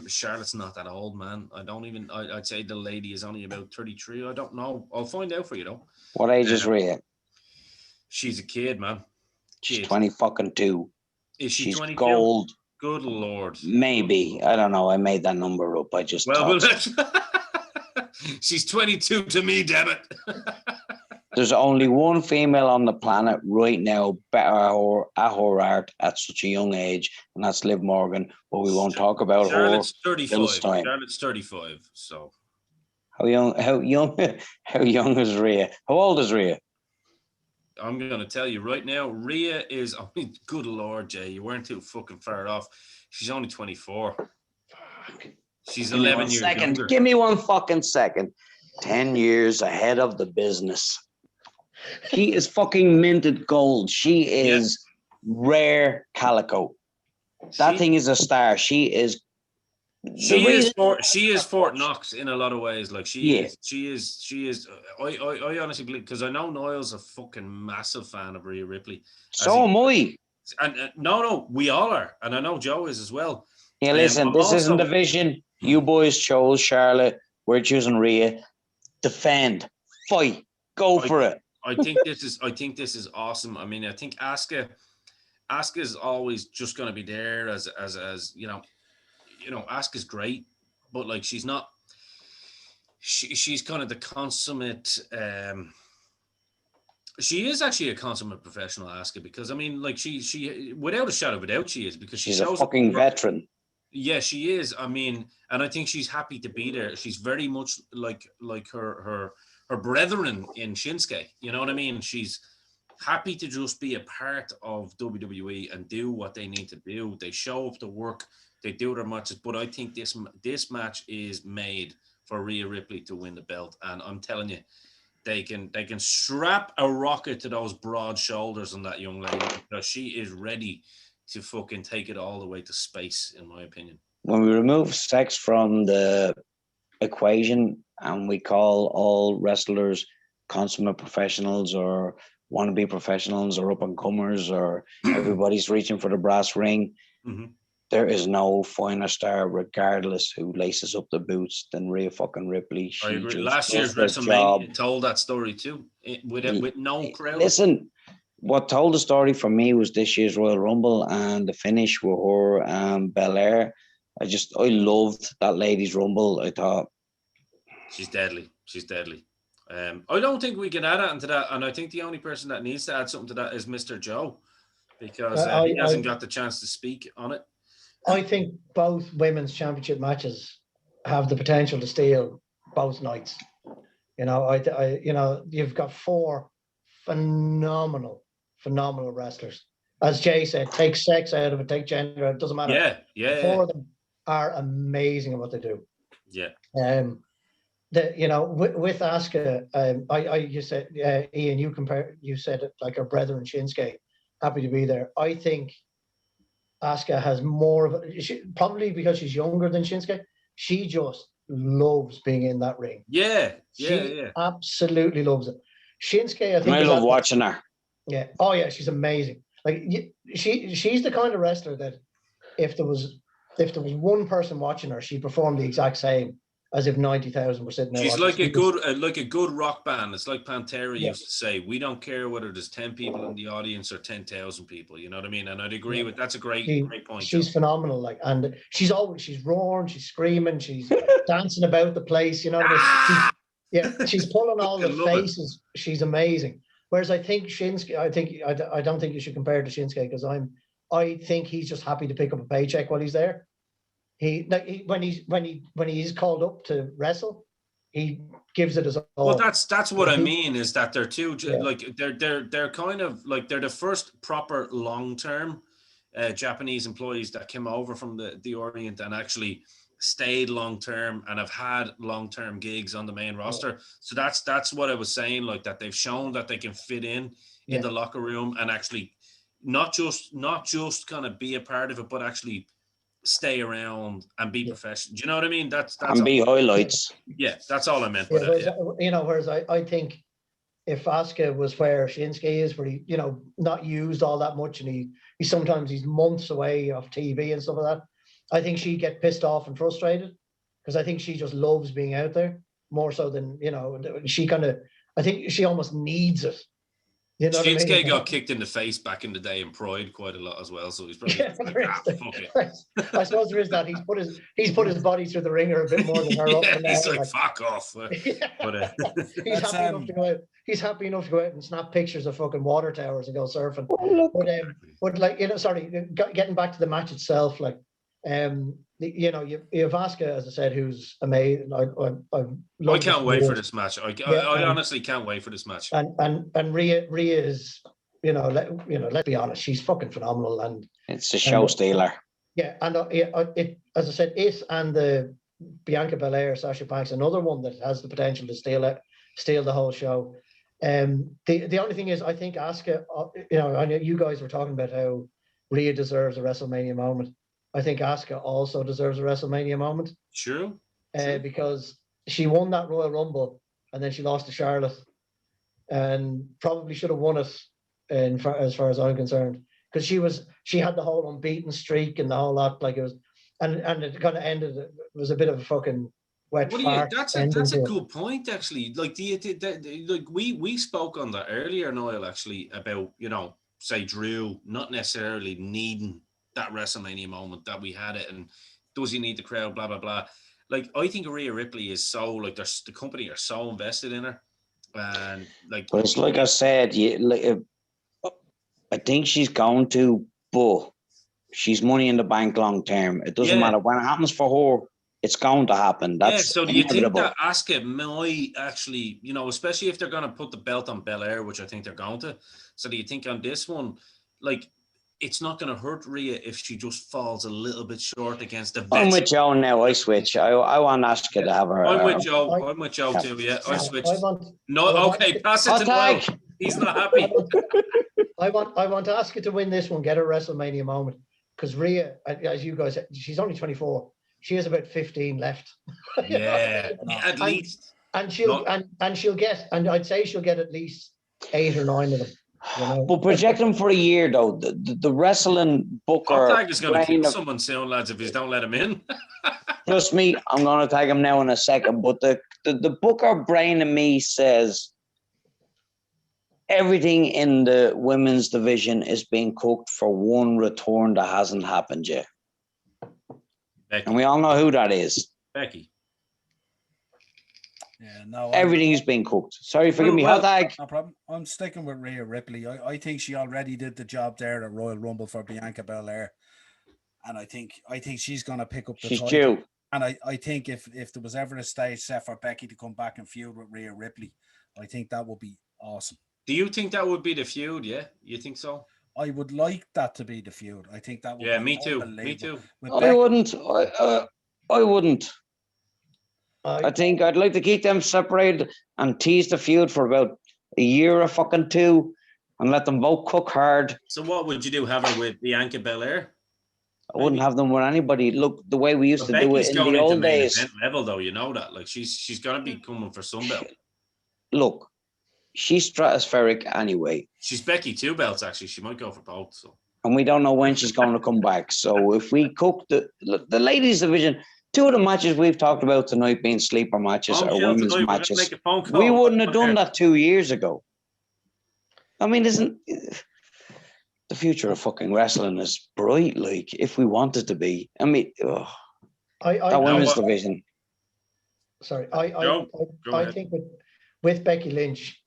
Speaker 2: Charlotte's not that old, man. I'd say the lady is only about 33. I don't know. I'll find out for you though.
Speaker 4: What age is Rhea?
Speaker 2: She's a kid, man.
Speaker 4: She's 20-2.
Speaker 2: Is she 22?
Speaker 4: Gold.
Speaker 2: Good Lord.
Speaker 4: Maybe. I don't know. I made that number up. I just
Speaker 2: she's 22 to me, damn it.
Speaker 4: There's only one female on the planet right now better at her art at such a young age, and that's Liv Morgan. But we won't talk about
Speaker 2: Charlotte's
Speaker 4: her.
Speaker 2: 35. Charlotte's 35. So
Speaker 4: how young is Rhea? How old is Rhea?
Speaker 2: I'm gonna tell you right now, Rhea is, I mean, good Lord, Jay, you weren't too fucking far off. She's only 24. Fuck. She's 11 years younger.
Speaker 4: Give me 1 fucking second. 10 years ahead of the business. She is fucking minted gold. She is rare calico. That thing is a star. She is
Speaker 2: Fort Knox in a lot of ways. Like she is. I honestly believe, because I know Noel's a fucking massive fan of Rhea Ripley.
Speaker 4: So am I.
Speaker 2: And no, we all are, and I know Joe is as well.
Speaker 4: Yeah, listen, this isn't the vision. You boys chose Charlotte. We're choosing Rhea. Defend, fight, go for it.
Speaker 2: I think this is awesome. I mean, I think Asuka is always just going to be there as you know, Asuka's great, but like she's not. She's kind of the consummate. She is actually a consummate professional, Asuka, because I mean, like she without a shadow of a doubt, she is, because she's
Speaker 4: a fucking veteran.
Speaker 2: Yeah, she is. I mean, and I think she's happy to be there. She's very much like her brethren in Shinsuke. You know what I mean? She's happy to just be a part of WWE and do what they need to do. They show up to work, they do their matches. But I think this match is made for Rhea Ripley to win the belt. And I'm telling you, they can strap a rocket to those broad shoulders on that young lady, because she is ready to fucking take it all the way to space, in my opinion.
Speaker 4: When we remove sex from the equation and we call all wrestlers consummate professionals or wannabe professionals or up-and-comers or everybody's reaching for the brass ring, there is no finer star, regardless who laces up the boots, than Rhea fucking Ripley.
Speaker 2: I agree. Last year's WrestleMania told that story too, with no crowd.
Speaker 4: Listen, what told the story for me was this year's Royal Rumble and the finish with her and Bel Air. I loved that ladies' Rumble. I thought
Speaker 2: she's deadly. I don't think we can add into that, and I think the only person that needs to add something to that is Mr. Joe, because he hasn't got the chance to speak on it.
Speaker 3: I think both women's championship matches have the potential to steal both nights. You know, you've got 4 phenomenal wrestlers. As Jay said, take sex out of it, take gender, it doesn't matter.
Speaker 2: Yeah.
Speaker 3: 4 of them are amazing at what they do.
Speaker 2: Yeah.
Speaker 3: With Asuka, you said, Ian, you said it like her brethren Shinsuke, happy to be there. I think Asuka has more of probably because she's younger than Shinsuke. She just loves being in that ring.
Speaker 2: Yeah.
Speaker 3: She absolutely loves it. Shinsuke, I think
Speaker 4: I love watching her.
Speaker 3: Yeah. Oh yeah, she's amazing. Like she's the kind of wrestler that if there was one person watching her, she'd perform the exact same as if 90,000 were sitting there.
Speaker 2: She's
Speaker 3: watching.
Speaker 2: like a good rock band. It's like Pantera
Speaker 3: Yeah.
Speaker 2: used to say, we don't care whether there's 10 people in the audience or 10,000 people. You know what I mean? And I'd agree with that's a great point.
Speaker 3: She's
Speaker 2: Joe.
Speaker 3: phenomenal, like, and she's roaring, she's screing, she's dancing about the place. You know what I mean? She's pulling all the faces. She's amazing. Whereas I think Shinsuke, I don't think you should compare to Shinsuke because I think he's just happy to pick up a paycheck while he's there. When he is called up to wrestle, he gives it his all.
Speaker 2: Well, that's what I mean is that they're like they're kind of like they're the first proper long-term Japanese employees that came over from the Orient and actually stayed long-term and have had long-term gigs on the main roster. So that's what I was saying, like that they've shown that they can fit in the locker room and actually not just kind of be a part of it, but actually stay around and be professional. Do you know what I mean? That's
Speaker 4: and be highlights.
Speaker 2: Yeah, that's all I meant.
Speaker 3: Whereas I think if Asuka was where Shinsuke is, where he, not used all that much, and he's months away off TV and stuff like that, I think she'd get pissed off and frustrated because I think she just loves being out there more so than I think she almost needs it. You know
Speaker 2: Shinsuke
Speaker 3: what I mean?
Speaker 2: got kicked in the face back in the day in Pride quite a lot as well, so he's probably fuck it.
Speaker 3: I suppose there is that. He's put his body through the ringer a bit more than her.
Speaker 2: He's like fuck off. But,
Speaker 3: he's happy enough to go out and snap pictures of fucking water towers and go surfing. But like getting back to the match itself, like you have Asuka, as I said, who's amazing.
Speaker 2: I can't wait for this match. I honestly can't wait for this match.
Speaker 3: And Rhea is, let's be honest, she's fucking phenomenal, and
Speaker 4: it's a show stealer.
Speaker 3: Yeah, and it, as I said, and the Bianca Belair, Sasha Banks, another one that has the potential to steal the whole show. The only thing is, I think Asuka, I know you guys were talking about how Rhea deserves a WrestleMania moment. I think Asuka also deserves a WrestleMania moment.
Speaker 2: True.
Speaker 3: Because she won that Royal Rumble and then she lost to Charlotte, and probably should have won it as far as I'm concerned, because she had the whole unbeaten streak and the whole lot, like it was, and it kind of ended. It was a bit of a fucking wet fart.
Speaker 2: That's a good point, actually. Like we spoke on that earlier, Noel, actually, about say Drew not necessarily needing that WrestleMania moment that we had it, and does he need the crowd, blah blah blah. Like I think Rhea Ripley is so like the company are so invested in her, and like. But
Speaker 4: it's like I said, I think she's going to, but she's money in the bank long term. It doesn't matter when it happens for her. It's going to happen. That's
Speaker 2: so do you think that Asuka might actually, especially if they're going to put the belt on Bel Air, which I think they're going to. So do you think on this one, like, it's not going to hurt Rhea if she just falls a little bit short against the vets?
Speaker 4: I'm with Joe now. I switch. I want Asuka to have her.
Speaker 2: I'm with Joe. I'm with Joe too. Yeah, I switch. Pass it to Noel. He's not happy.
Speaker 3: I want Asuka to win this one, get a WrestleMania moment, because Rhea, as you guys said, she's only 24. She has about 15 left.
Speaker 2: At least.
Speaker 3: And she'll get, and I'd say she'll get at least 8 or 9 of them.
Speaker 4: But project them for a year, though. The wrestling booker.
Speaker 2: Tag is going to kill someone soon, lads, if you don't let him in.
Speaker 4: Trust me, I'm going to tag him now in a second. But the booker brain in me says everything in the women's division is being cooked for one return that hasn't happened yet.
Speaker 2: Becky.
Speaker 4: And we all know who that is.
Speaker 2: Becky.
Speaker 1: Yeah, no.
Speaker 4: Everything's being cooked. Sorry, forgive me. Hot tag.
Speaker 1: No problem. I'm sticking with Rhea Ripley. I think she already did the job there at Royal Rumble for Bianca Bel Air, and I think she's going to pick up the title.
Speaker 4: Due.
Speaker 1: And I think if there was ever a stage set for Becky to come back and feud with Rhea Ripley, I think that would be awesome.
Speaker 2: Do you think that would be the feud? Yeah, you think so?
Speaker 1: I would like that to be the feud. I think that would.
Speaker 2: Yeah, me too. Me too.
Speaker 4: I wouldn't. I wouldn't. I think I'd like to keep them separated and tease the feud for about a year or fucking 2 and let them both cook hard.
Speaker 2: So what would you do? Have her with Bianca Bel Air?
Speaker 4: I wouldn't have them with anybody. Look, the way we used to do it in the old days.
Speaker 2: Event level, though, you know that. Like she's going to be coming for some belt.
Speaker 4: Look, she's stratospheric anyway.
Speaker 2: She's Becky 2 belts, actually. She might go for both. So.
Speaker 4: And we don't know when she's going to come back. So if we cook the ladies division, Two of the matches we've talked about tonight being sleeper matches or women's matches.
Speaker 2: Make a phone call.
Speaker 4: We wouldn't have done that 2 years ago. I mean, isn't the future of fucking wrestling is bright? Like, if we wanted to be, I mean, that women's division.
Speaker 3: Sorry, I think with Becky Lynch,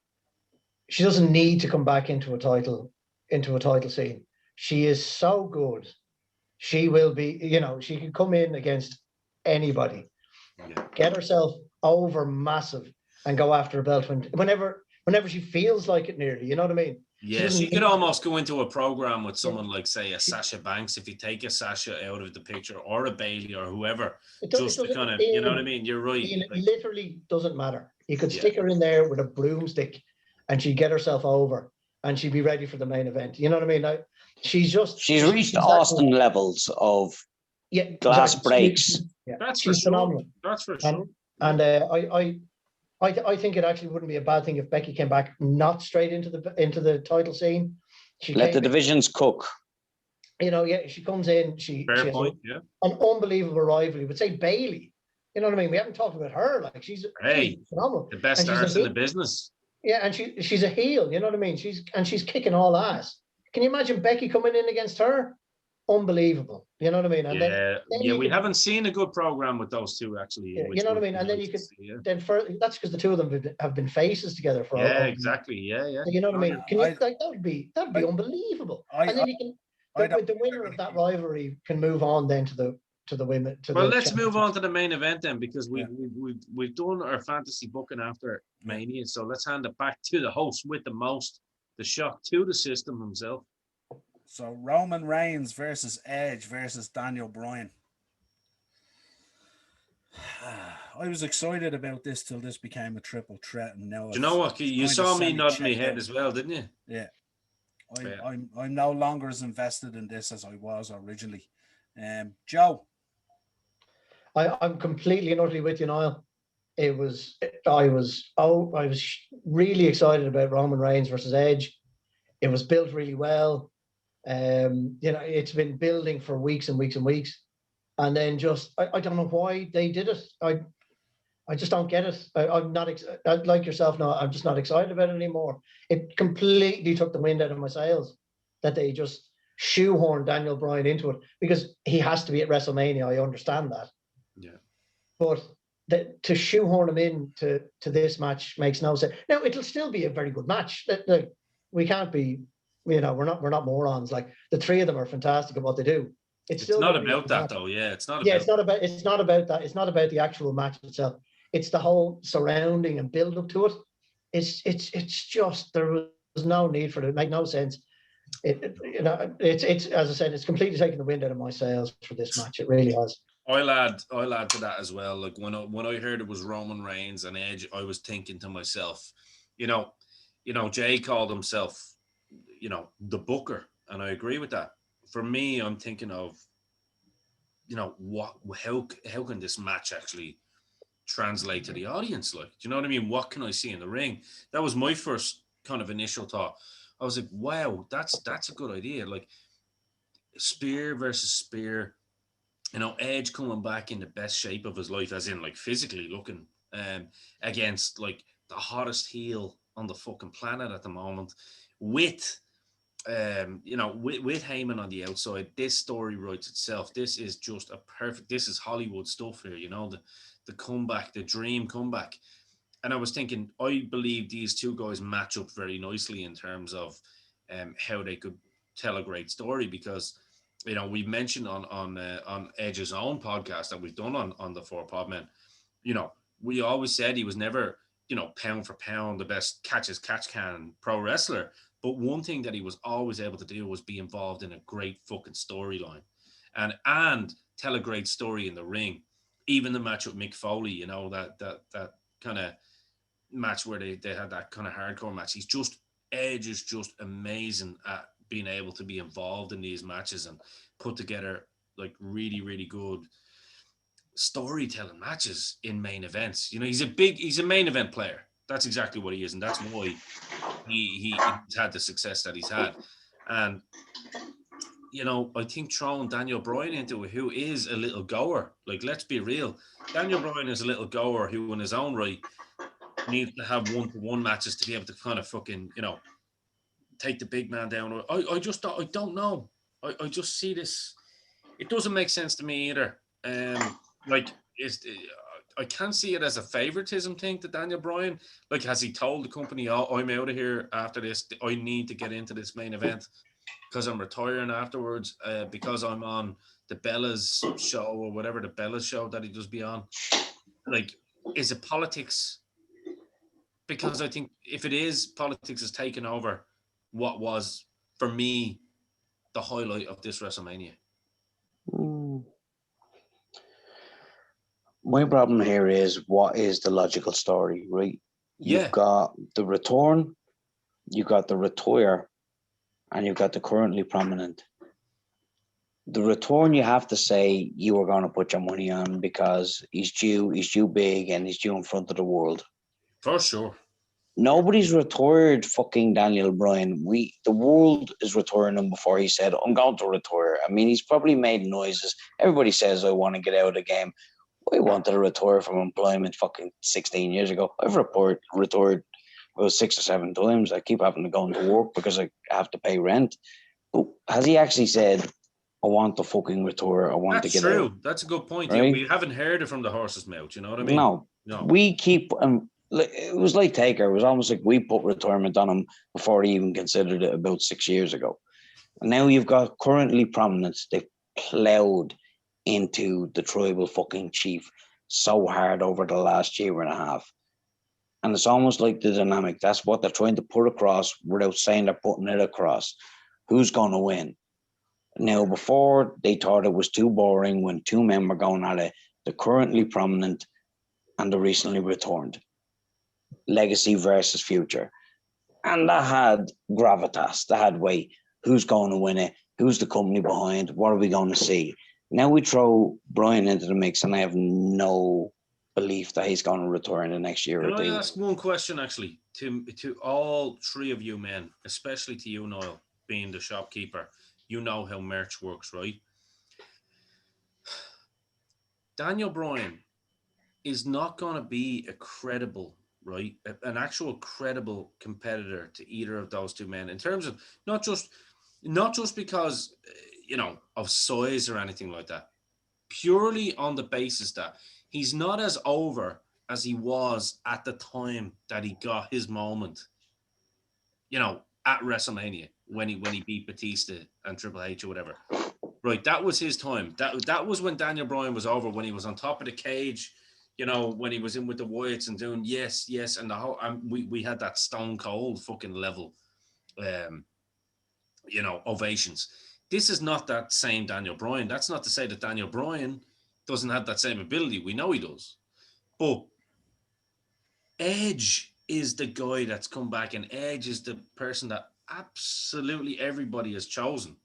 Speaker 3: she doesn't need to come back into a title scene. She is so good. She will be, she can come in against anybody, get herself over massive and go after a belt whenever she feels like it nearly, you know what I mean?
Speaker 2: Yeah, she could almost go into a program with someone like, say, a Sasha Banks, if you take a Sasha out of the picture, or a Bailey or whoever, just to kind of, you know what I mean? You're right.
Speaker 3: It literally doesn't matter. You could stick her in there with a broomstick and she'd get herself over and she'd be ready for the main event. You know what I mean? She's
Speaker 4: reached Austin levels of glass breaks.
Speaker 3: She's phenomenal.
Speaker 2: That's for sure.
Speaker 3: And I think it actually wouldn't be a bad thing if Becky came back not straight into the title scene.
Speaker 4: Let the divisions cook.
Speaker 3: She comes in. She has an unbelievable rivalry. But say Bailey, you know what I mean? We haven't talked about her. Like she's phenomenal.
Speaker 2: The best stars in the business.
Speaker 3: Yeah, and she's a heel. You know what I mean? She's kicking all ass. Can you imagine Becky coming in against her? Unbelievable. You know what I mean? And then
Speaker 2: we haven't seen a good program with those two actually.
Speaker 3: You know what I mean? And then you could that's because the two of them have been faces together for
Speaker 2: exactly. Yeah.
Speaker 3: You know what I mean? That'd be unbelievable. And then you can the winner of that rivalry can move on then to the women.
Speaker 2: Let's move on to the main event then, because we've done our fantasy booking after Mania. So let's hand it back to the host with the most, the shock to the system himself.
Speaker 1: So Roman Reigns versus Edge versus Daniel Bryan. I was excited about this till this became a triple threat, and now
Speaker 2: do you know what? You saw me nodding my head as well, didn't you?
Speaker 1: Yeah. I'm no longer as invested in this as I was originally. Joe.
Speaker 3: I'm completely and utterly with you, Niall. I was really excited about Roman Reigns versus Edge. It was built really well. It's been building for weeks and weeks and weeks, and then I don't know why they did it. I just don't get it. I'm not like yourself now. I'm just not excited about it anymore. It completely took the wind out of my sails that they just shoehorned Daniel Bryan into it, because he has to be at WrestleMania. I understand that.
Speaker 2: Yeah.
Speaker 3: But to shoehorn him into this match makes no sense. Now it'll still be a very good match. We can't be. We're not morons. Like, the three of them are fantastic at what they do. It's
Speaker 2: not about that though. Yeah, it's not.
Speaker 3: It's not about that. It's not about the actual match itself. It's the whole surrounding and build up to it. It's just, there was no need for it. It made no sense. It's as I said, it's completely taken the wind out of my sails for this match. It really has.
Speaker 2: I'll add to that as well. Like when I heard it was Roman Reigns and Edge, I was thinking to myself, Jay called himself, the booker, and I agree with that. For me, I'm thinking of, how can this match actually translate to the audience? Like, do you know what I mean? What can I see in the ring? That was my first kind of initial thought. I was like, wow, that's a good idea. Like, spear versus spear, Edge coming back in the best shape of his life, as in like physically looking, against like the hottest heel on the fucking planet at the moment, with Heyman on the outside. This story writes itself. This is just this is Hollywood stuff here, the comeback, the dream comeback. And I was thinking, I believe these two guys match up very nicely in terms of how they could tell a great story, because we mentioned on Edge's own podcast that we've done on the Four Podmen, we always said he was never, pound for pound the best catch can pro wrestler. But one thing that he was always able to do was be involved in a great fucking storyline and tell a great story in the ring. Even the match with Mick Foley, that kind of match where they had that kind of hardcore match. Edge is just amazing at being able to be involved in these matches and put together like really, really good storytelling matches in main events. He's a main event player. That's exactly what he is, and that's why he's had the success that he's had. And you know, I think throwing Daniel Bryan into it, who is a little goer, like, let's be real. Daniel Bryan is a little goer who, in his own right, needs to have one-to-one matches to be able to kind of fucking, you know, take the big man down. I don't know. I just see this. It doesn't make sense to me either. Like, I can't see it as a favoritism thing to Daniel Bryan. Like, has he told the company, "Oh, I'm out of here after this. I need to get into this main event because I'm retiring afterwards, because I'm on the Bella's show or whatever the Bella's show that he does be on." Like, is it politics? Because I think if it is, politics has taken over what was, for me, the highlight of this WrestleMania.
Speaker 4: My problem here is, what is the logical story, right?
Speaker 2: Yeah.
Speaker 4: You've got the return, you've got the retire, and you've got the currently prominent. The return, you have to say you are going to put your money on because he's due big, and he's due in front of the world.
Speaker 2: For sure.
Speaker 4: Nobody's retired fucking Daniel Bryan. The world is retiring him before he said, "I'm going to retire." I mean, he's probably made noises. Everybody says, "I want to get out of the game." I wanted to retire from employment fucking 16 years ago. I've retired about 6 or 7 times. I keep having to go into work because I have to pay rent. But has he actually said, "I want to fucking retire. I want to get
Speaker 2: true.
Speaker 4: out"?
Speaker 2: That's a good point.
Speaker 4: Right?
Speaker 2: Yeah, we haven't heard it from the horse's mouth. You know what I mean?
Speaker 4: No. We keep... it was like Taker. It was almost like we put retirement on him before he even considered it about 6 years ago. And now you've got currently prominence. They've plowed into the tribal fucking chief so hard over the last year and a half. And it's almost like the dynamic. That's what they're trying to put across without saying they're putting it across. Who's going to win? Now, before, they thought it was too boring when 2 men were going at it, the currently prominent and the recently returned. Legacy versus future. And that had gravitas. That had weight. Who's going to win it? Who's the company behind? What are we going to see? Now we throw Bryan into the mix, and I have no belief that he's going to return in the next year or two.
Speaker 2: Can I ask one question, actually, to all 3 of you men, especially to you, Noel, being the shopkeeper? You know how merch works, right? Daniel Bryan is not going to be a credible, right, an actual credible competitor to either of those 2 men in terms of not just because, you know, of size or anything like that, purely on the basis that he's not as over as he was at the time that he got his moment, you know, at WrestleMania when he beat Batista and Triple H or whatever. Right, that was his time. That was when Daniel Bryan was over, when he was on top of the cage, you know, when he was in with the Wyatts and doing yes, and the whole, we had that stone cold fucking level, you know, ovations. This is not that same Daniel Bryan. That's not to say that Daniel Bryan doesn't have that same ability. We know he does. But Edge is the guy that's come back, and Edge is the person that absolutely everybody has chosen.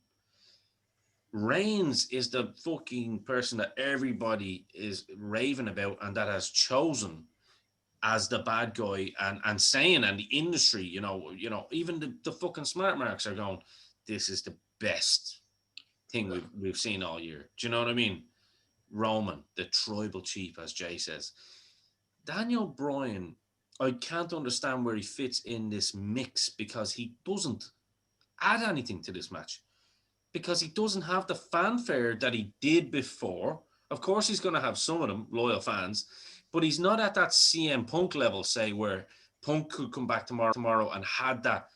Speaker 2: Reigns is the fucking person that everybody is raving about and that has chosen as the bad guy, and saying, and the industry, you know, even the fucking smart marks are going, this is the best thing we've seen all year. Do you know what I mean? Roman, the tribal chief, as Jay says. Daniel Bryan, I can't understand where he fits in this mix, because he doesn't add anything to this match, because he doesn't have the fanfare that he did before. Of course, he's going to have some of them, loyal fans, but he's not at that CM Punk level, say, where Punk could come back tomorrow and had that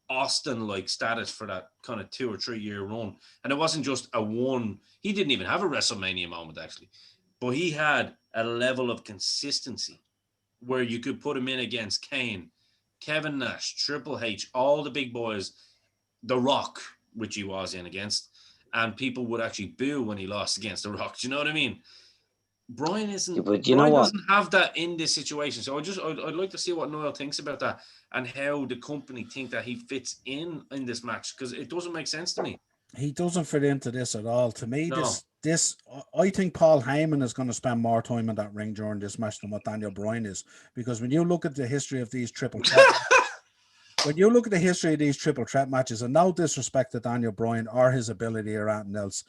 Speaker 2: Austin-like status for that kind of 2 or 3 year run. And it wasn't just a one. He didn't even have a WrestleMania moment, actually, but he had a level of consistency where you could put him in against Kane, Kevin Nash, Triple H, all the big boys, The Rock, which he was in against, and people would actually boo when he lost against The Rock. Do you know what I mean? Bryan isn't. Yeah, but Bryan doesn't have that in this situation. So I'd like to see what Noel thinks about that, and how the company think that he fits in this match, because it doesn't make sense to me.
Speaker 1: He doesn't fit into this at all. To me,
Speaker 2: No.
Speaker 1: this I think Paul Heyman is going to spend more time in that ring during this match than what Daniel Bryan is, because when you look at the history of these triple threats, when you look at the history of these triple threat matches, and no disrespect to Daniel Bryan or his ability or anything else,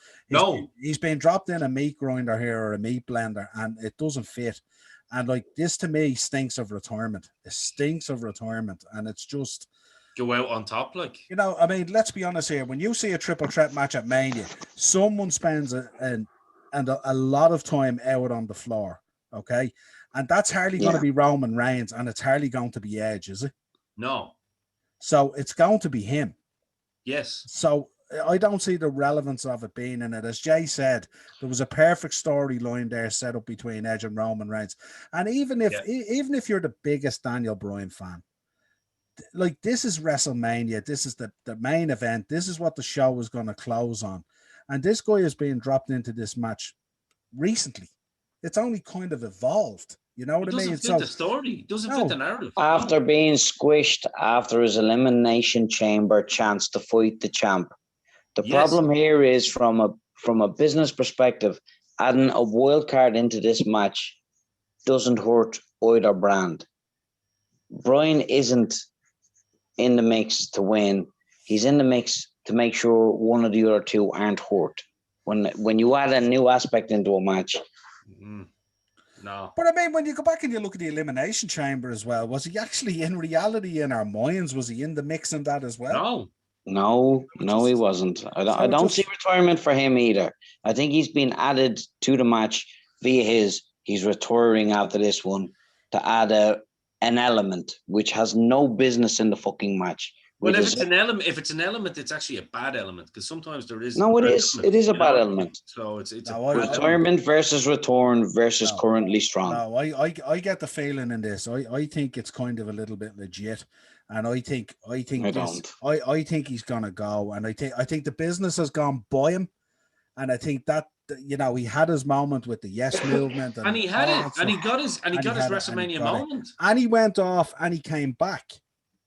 Speaker 1: he's been dropped in a meat grinder here or a meat blender, and it doesn't fit. And like this to me stinks of retirement. It stinks of retirement, and it's just
Speaker 2: go out on top, like,
Speaker 1: you know. I mean, let's be honest here. When you see a triple threat match at Mania, someone spends a lot of time out on the floor, okay, and that's hardly going to be Roman Reigns, and it's hardly going to be Edge, is it?
Speaker 2: No.
Speaker 1: So it's going to be him.
Speaker 2: Yes.
Speaker 1: So I don't see the relevance of it being in it. As Jay said, there was a perfect storyline there set up between Edge and Roman Reigns. And even if you're the biggest Daniel Bryan fan, like this is WrestleMania, this is the main event, this is what the show is going to close on. And this guy is being dropped into this match recently. It's only kind of evolved. You know what I mean?
Speaker 2: It doesn't fit the story. It doesn't fit the narrative.
Speaker 4: After being squished after his Elimination Chamber chance to fight the champ. The problem here is from a business perspective, adding a wild card into this match doesn't hurt either brand. Bryan isn't in the mix to win. He's in the mix to make sure one of the other two aren't hurt. When you add a new aspect into a match.
Speaker 2: No.
Speaker 1: But I mean, when you go back and you look at the Elimination Chamber as well, was he actually in reality in our minds? Was he in the mix in that as well?
Speaker 4: No, he wasn't. I don't see retirement for him either. I think he's been added to the match via he's retiring after this one to add an element which has no business in the fucking match.
Speaker 2: Well, if it's an element, it's actually a bad element because sometimes there is.
Speaker 4: No, it is. It is a bad element.
Speaker 2: So it's
Speaker 4: retirement versus return versus currently strong.
Speaker 1: No, I get the feeling in this. I think it's kind of a little bit legit, and I think he's gonna go, and I think the business has gone by him, and I think that he had his moment with the yes movement,
Speaker 2: and he had it, and he got his WrestleMania moment,
Speaker 1: and he went off and he came back.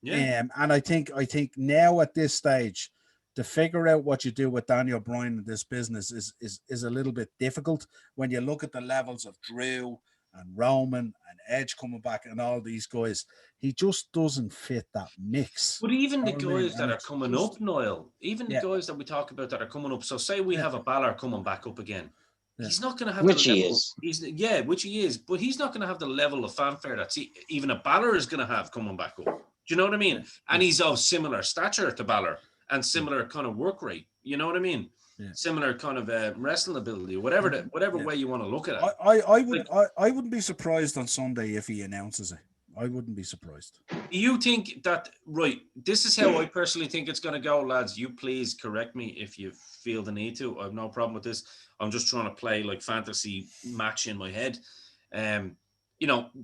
Speaker 1: Yeah. And I think now at this stage, to figure out what you do with Daniel Bryan in this business is a little bit difficult when you look at the levels of Drew and Roman and Edge coming back and all these guys. He just doesn't fit that mix.
Speaker 2: But even the guys that are coming up, Noel, even the guys that we talk about that are coming up. So say we have a Balor coming back up again. Yeah. He's not going to have
Speaker 4: which
Speaker 2: the
Speaker 4: he
Speaker 2: level,
Speaker 4: is.
Speaker 2: Which he is, but he's not going to have the level of fanfare that even a Balor is going to have coming back up. Do you know what I mean? And he's of similar stature to Balor and similar kind of work rate. You know what I mean? Yeah. Similar kind of wrestling ability, whatever way you want to look at it.
Speaker 1: I wouldn't be surprised on Sunday if he announces it. I wouldn't be surprised.
Speaker 2: You think that, right, this is how I personally think it's going to go, lads. You please correct me if you feel the need to. I have no problem with this. I'm just trying to play like fantasy match in my head.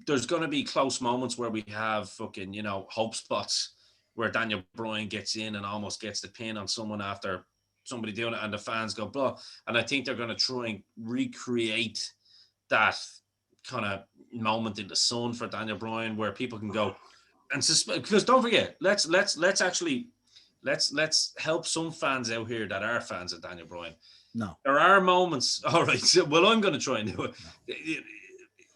Speaker 2: There's going to be close moments where we have fucking, hope spots where Daniel Bryan gets in and almost gets the pin on someone after somebody doing it and the fans go blah. And I think they're going to try and recreate that kind of moment in the sun for Daniel Bryan where people can go and because don't forget, let's help some fans out here that are fans of Daniel Bryan.
Speaker 1: No.
Speaker 2: There are moments. All right. Well, I'm going to try and do it.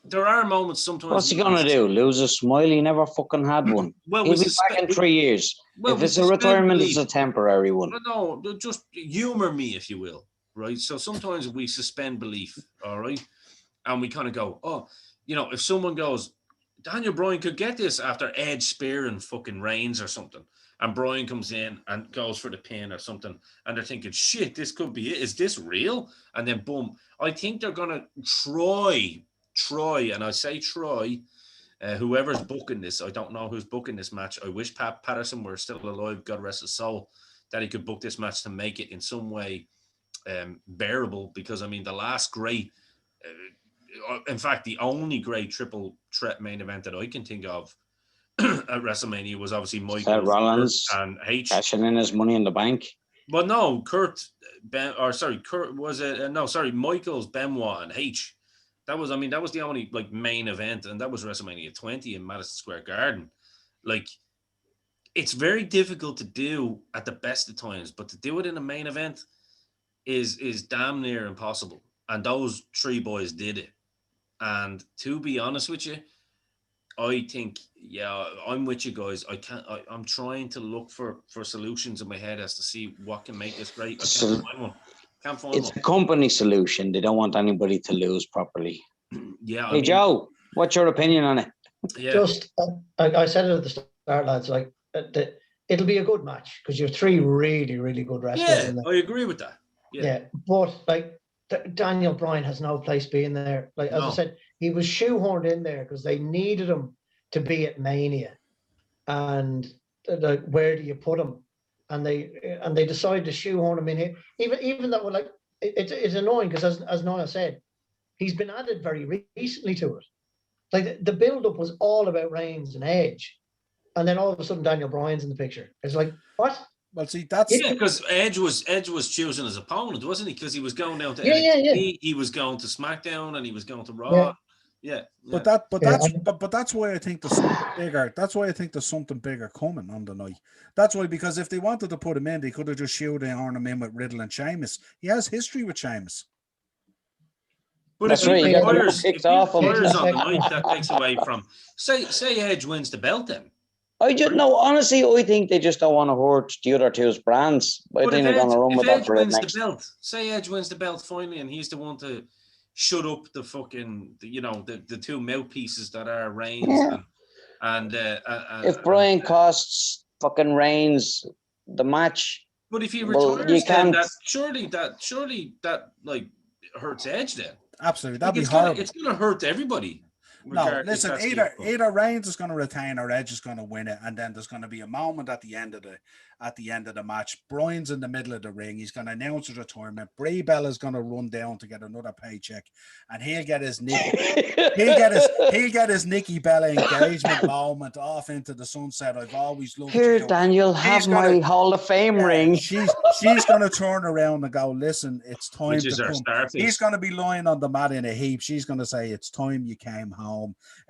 Speaker 2: There are moments sometimes.
Speaker 4: What's he gonna do? Lose a smile? He never fucking had one. Well, he'll be back in 3 years. If it's a retirement, it's a temporary one.
Speaker 2: No, just humor me, if you will. Right. So sometimes we suspend belief. All right, and we kind of go, if someone goes, Daniel Bryan could get this after Edge spearing fucking Reigns or something, and Bryan comes in and goes for the pin or something, and they're thinking, shit, this could be it. Is this real? And then boom. I think they're gonna try, and I say try, whoever's booking this, I don't know who's booking this match. I wish Pat Patterson were still alive, God rest his soul, that he could book this match to make it in some way bearable, because I mean the last great, in fact the only great triple threat main event that I can think of at WrestleMania was obviously Michael
Speaker 4: Rollins
Speaker 2: and H
Speaker 4: cashing in his Money in the Bank.
Speaker 2: But no, Michaels, Benoit and H. That was the only like main event, and that was WrestleMania 20 in Madison Square Garden. Like, it's very difficult to do at the best of times, but to do it in a main event is damn near impossible. And those three boys did it. And to be honest with you, I think, yeah, I'm with you guys. I'm trying to look for solutions in my head as to see what can make this great. I can't find one. Can't find
Speaker 4: It's
Speaker 2: one.
Speaker 4: a company solution. They don't want anybody to lose properly.
Speaker 2: Yeah.
Speaker 4: Hey, Joe, what's your opinion on it?
Speaker 2: Yeah.
Speaker 3: Just, I said it at the start, lads. Like, it'll be a good match because you're three really, really good wrestlers in there.
Speaker 2: I agree with that.
Speaker 3: Yeah, but like Daniel Bryan has no place being there. Like as I said, he was shoehorned in there because they needed him to be at Mania, and like, where do you put him? And they decided to shoehorn him in here. Even that, like, it's annoying because as Noya said, he's been added very recently to it. Like the build-up was all about Reigns and Edge, and then all of a sudden Daniel Bryan's in the picture. It's like, what?
Speaker 1: Well, see, that's
Speaker 2: because Edge was choosing his opponent, wasn't he? Because he was going down to NXT, he was going to SmackDown, and he was going to Raw. Yeah.
Speaker 1: But that's why I think there's something bigger. That's why I think there's something bigger coming on the night. That's why, because if they wanted to put him in, they could have just shoehorned him in with Riddle and Sheamus. He has history with Sheamus.
Speaker 2: But
Speaker 4: that's
Speaker 2: if
Speaker 4: right.
Speaker 2: you
Speaker 4: You got
Speaker 2: kicked off on the night, that takes away from say Edge wins the belt then.
Speaker 4: Honestly, I think they just don't want to hurt the other two's brands. I think they're going to run with that for the next.
Speaker 2: Say Edge wins the belt finally, and he's the one to shut up the fucking, the two mouthpieces that are Reigns and
Speaker 4: if Bryan costs fucking Reigns the match,
Speaker 2: but if he retires, then surely that like hurts Edge then.
Speaker 1: Absolutely, that'd be horrible.
Speaker 2: It's going to hurt everybody.
Speaker 1: No, listen, either Reigns is going to retain or Edge is going to win it, and then there's going to be a moment at the end of the match. Bryan's in the middle of the ring. He's going to announce his retirement. Bray Wyatt is going to run down to get another paycheck, and he'll get his Nikki Bella engagement moment off into the sunset. I've always loved
Speaker 4: here,
Speaker 1: you.
Speaker 4: Daniel, have my Hall of Fame ring.
Speaker 1: She's going to turn around and go, listen, it's time to come. He's going to be lying on the mat in a heap. She's going to say, it's time you came home.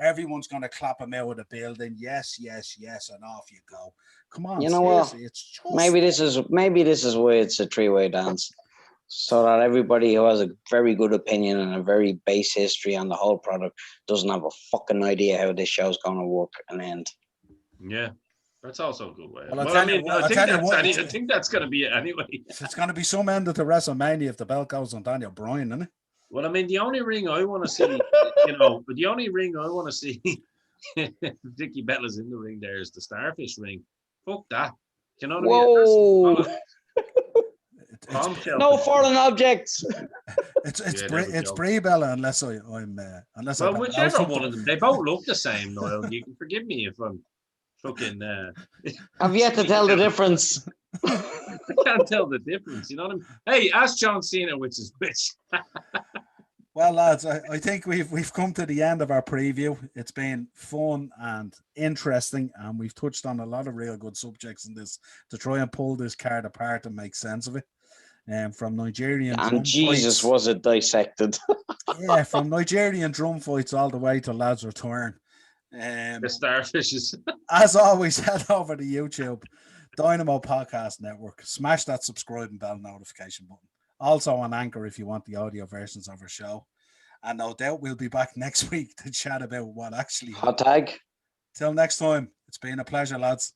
Speaker 1: Everyone's going to clap him out of the building. Yes, and off you go. Come on,
Speaker 4: you know what?
Speaker 1: It's just...
Speaker 4: maybe this is why it's a three-way dance, so that everybody who has a very good opinion and a very base history on the whole product doesn't have a fucking idea how this show's going to work and end.
Speaker 2: Yeah. That's also a good way.
Speaker 1: Well,
Speaker 2: I think that's going to be it anyway.
Speaker 1: It's going to be some end of the WrestleMania if the belt goes on Daniel Bryan, isn't it?
Speaker 2: Well, I mean, the only ring I want to see, Vicky Bella's in the ring there is the Starfish ring. Fuck that. You know what I mean?
Speaker 4: No foreign objects.
Speaker 1: It's Bray Bella unless
Speaker 2: whichever one of them. They both look the same, Noel. You can forgive me if I'm fucking.
Speaker 4: I've yet to tell the difference.
Speaker 2: I can't tell the difference. You know what I mean? Hey, ask John Cena which is which.
Speaker 1: Well, lads, I think we've come to the end of our preview. It's been fun and interesting, and we've touched on a lot of real good subjects in this to try and pull this card apart and make sense of it. From Nigerian drum
Speaker 4: Jesus
Speaker 1: fights,
Speaker 4: was it dissected?
Speaker 1: Yeah, from Nigerian drum fights all the way to Lads Return.
Speaker 2: The Starfishes.
Speaker 1: As always, head over to YouTube, Dynamo Podcast Network. Smash that subscribe and bell notification button. Also on Anchor if you want the audio versions of our show. And no doubt we'll be back next week to chat about what actually
Speaker 4: hot tag.
Speaker 1: Till next time, it's been a pleasure, lads.